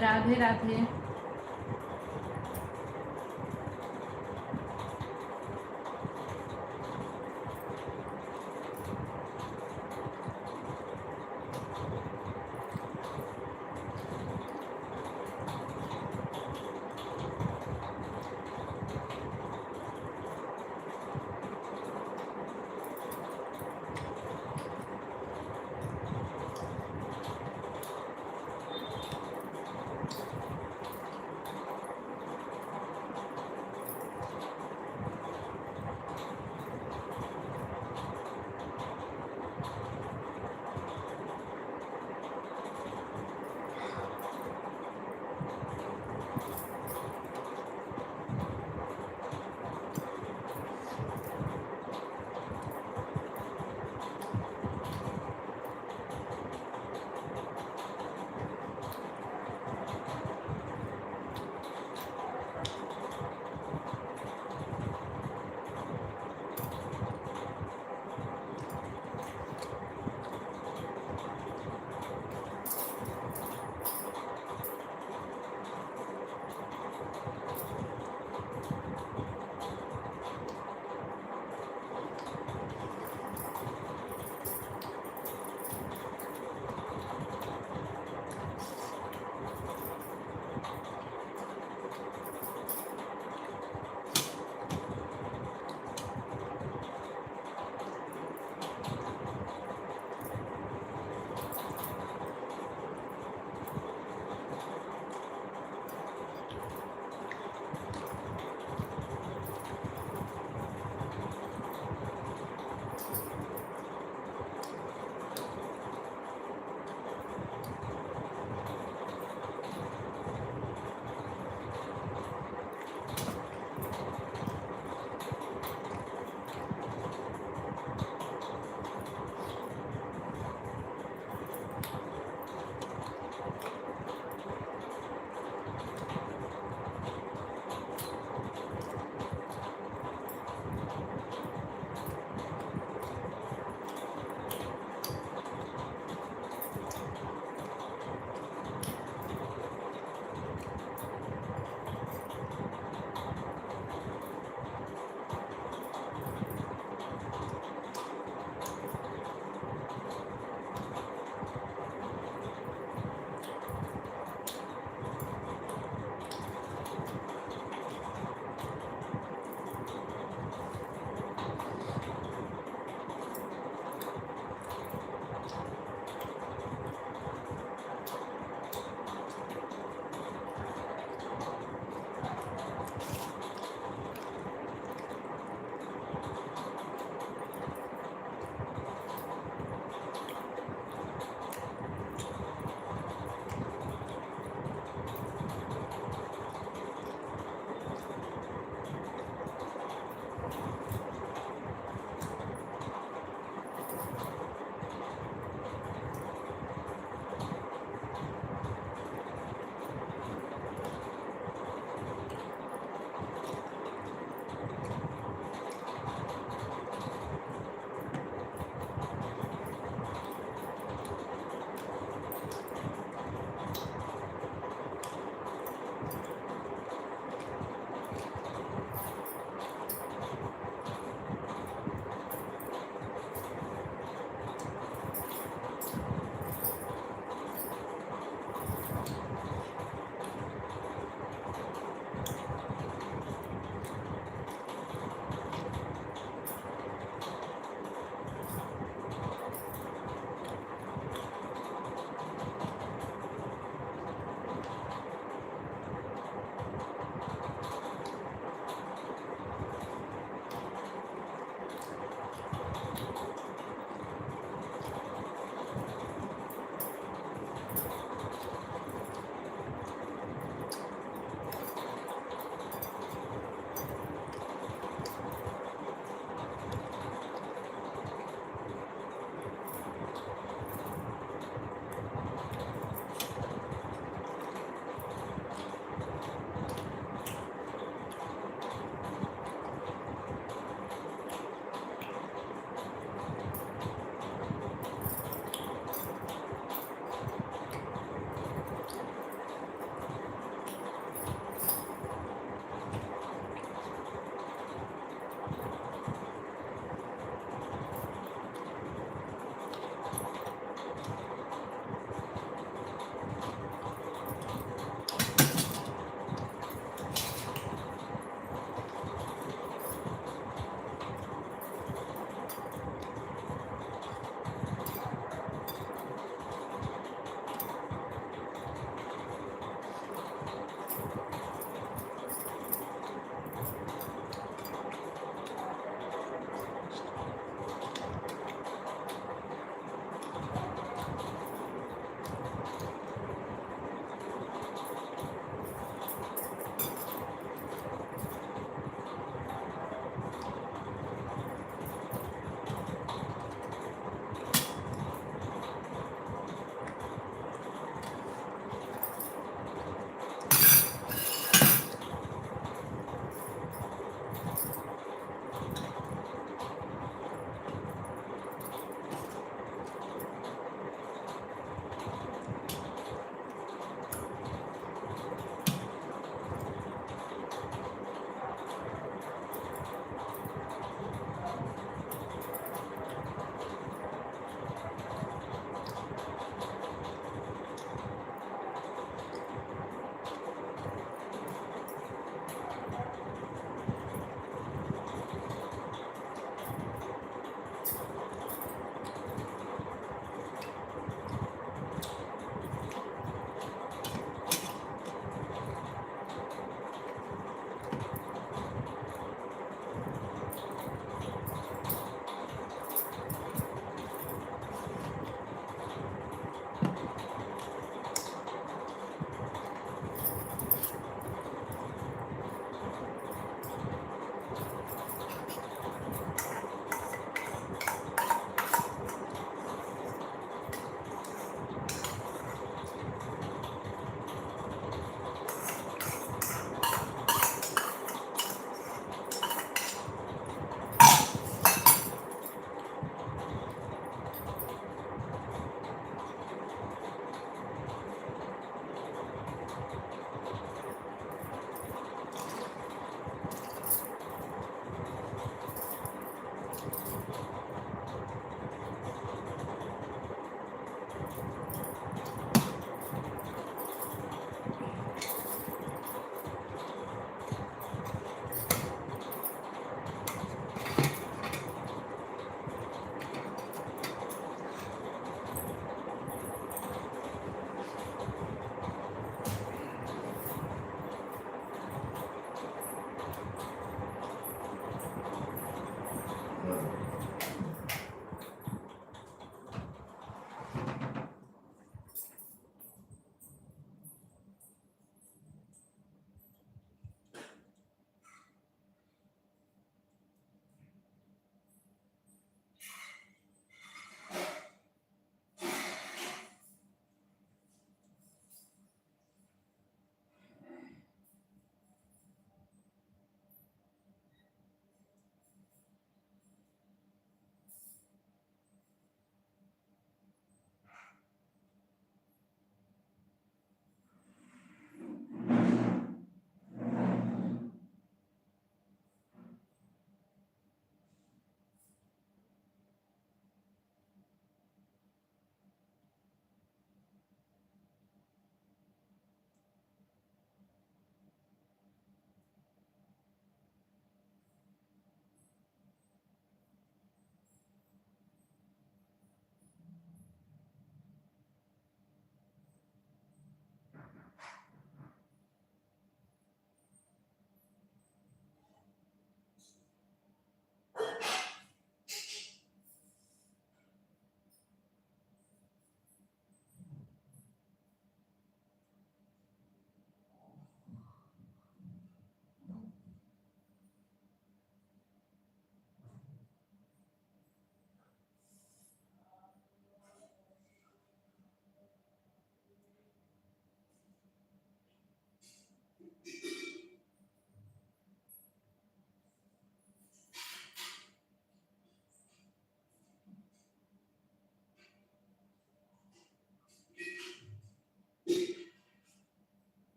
राधे राधे।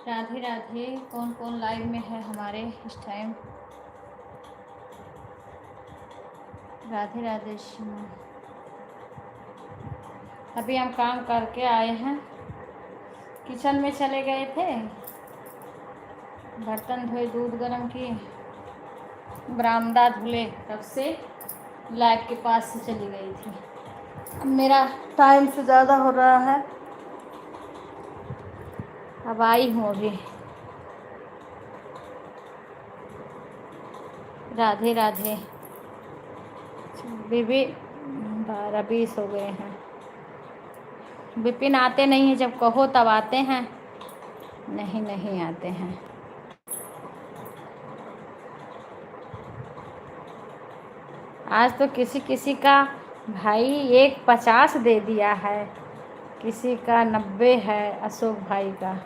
राधे राधे। कौन कौन लाइव में है हमारे इस टाइम? राधे राधे। अभी हम काम करके आए हैं, किचन में चले गए थे, बर्तन धोए, दूध गर्म किए, बरामदा धुले, तब से लाइट के पास से चली गई थी। अब मेरा टाइम से ज़्यादा हो रहा है, अब आई हूँ अभी। राधे राधे। बीबी 12-20 हो गए हैं। विपिन आते नहीं हैं, जब कहो तब आते हैं, नहीं नहीं आते हैं। आज तो किसी किसी का भाई 150 दे दिया है, किसी का 90 है, अशोक भाई का।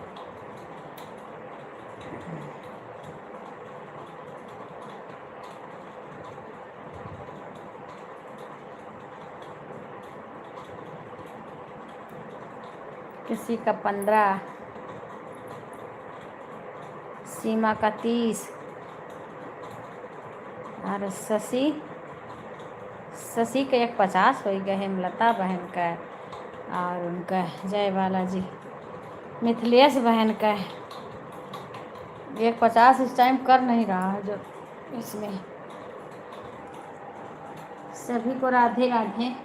किसी का 15, सीमा का 30, और शशि के 150 हो गए, हेमलता बहन का, और उनका जय बालाजी मिथिलेश बहन का 150 इस टाइम कर नहीं रहा है जो इसमें। सभी को राधे राधे।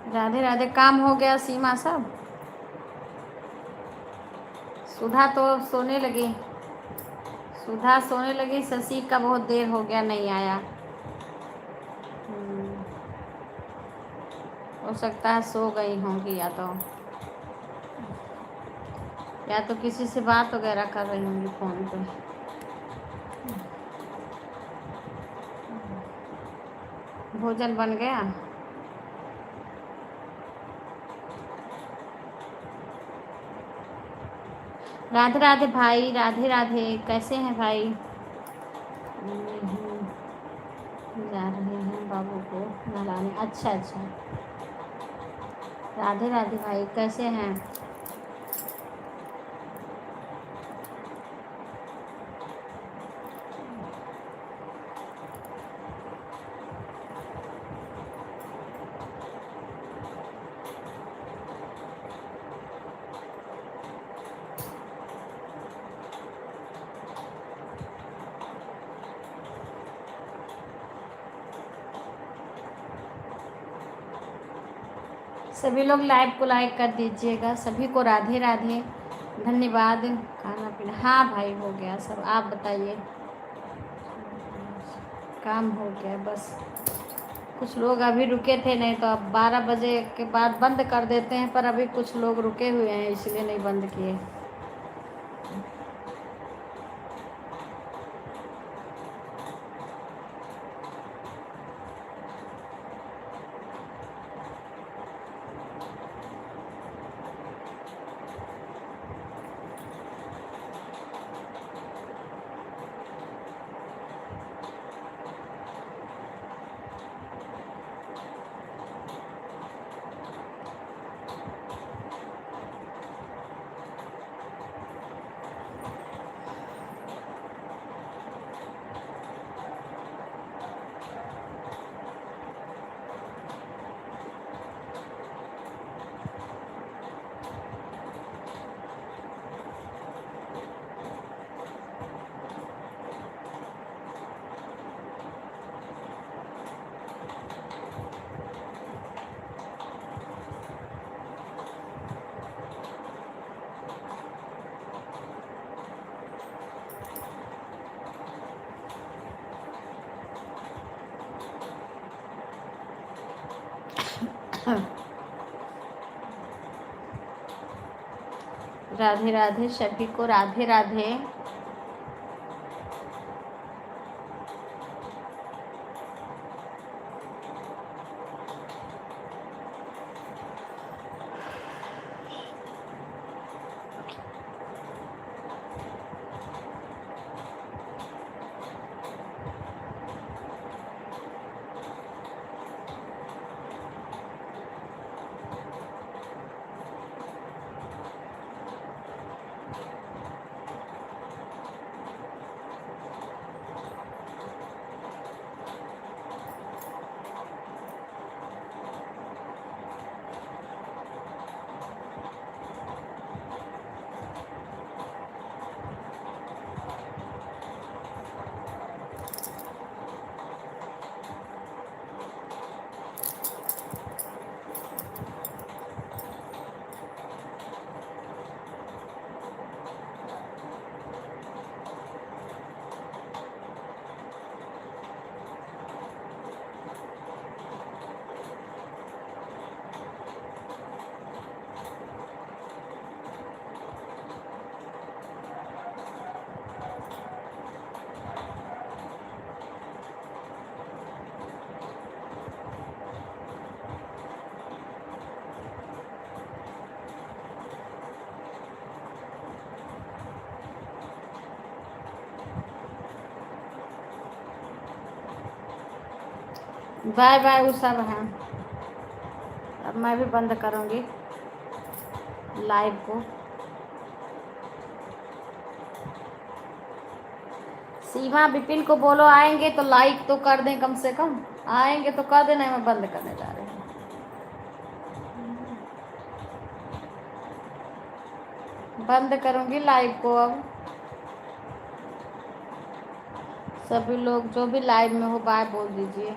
राधे राधे। काम हो गया सीमा सब? सुधा तो सोने लगी, सुधा सोने लगी। शशि का बहुत देर हो गया, नहीं आया। हो सकता है सो गई होंगी, या तो किसी से बात वगैरह कर रही होंगी फ़ोन पे। भोजन बन गया? राधे राधे भाई, राधे राधे। कैसे हैं भाई? जा रहे हैं बाबू को नहलाने। अच्छा अच्छा। राधे राधे भाई, कैसे हैं? सभी लोग लाइव को लाइक कर दीजिएगा। सभी को राधे राधे, धन्यवाद। खाना पीना हाँ भाई हो गया सब, आप बताइए? काम हो गया बस। कुछ लोग अभी रुके थे, नहीं तो अब 12 बजे के बाद बंद कर देते हैं, पर अभी कुछ लोग रुके हुए हैं इसलिए नहीं बंद किए। राधे राधे सभी को, राधे राधे। बाय बाय उषा बहन। अब मैं भी बंद करूँगी लाइव को। सीमा विपिन को बोलो आएंगे तो लाइक तो कर दें, कम से कम आएंगे तो कर देना। मैं बंद करने जा रही हूँ। बंद करूँगी लाइव को अब। सभी लोग जो भी लाइव में हो बाय बोल दीजिए।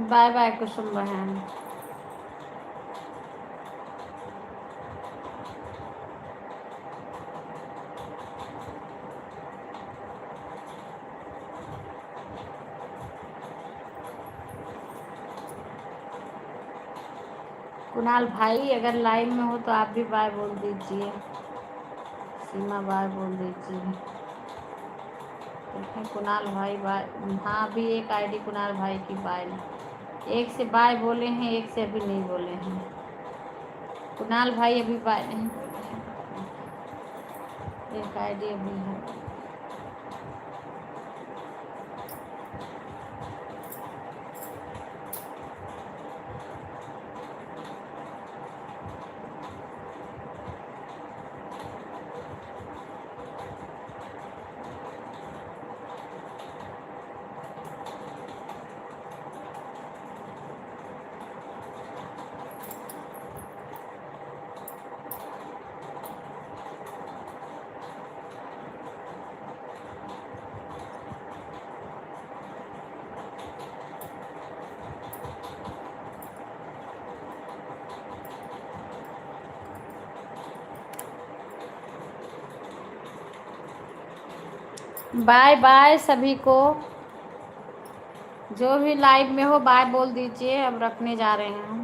बाय बाय कुसुम बहन। कुणाल भाई अगर लाइव में हो तो आप भी बाय बोल दीजिए। सीमा बाय बोल दीजिए। देखें कुणाल भाई बाय। हाँ अभी एक आईडी कुणाल भाई की बाय, एक से बाय बोले हैं, एक से अभी नहीं बोले हैं। कुणाल भाई अभी बाय नहीं बोले हैं, एक आईडी अभी है। बाय बाय सभी को, जो भी लाइव में हो बाय बोल दीजिए। अब रखने जा रहे हैं हम।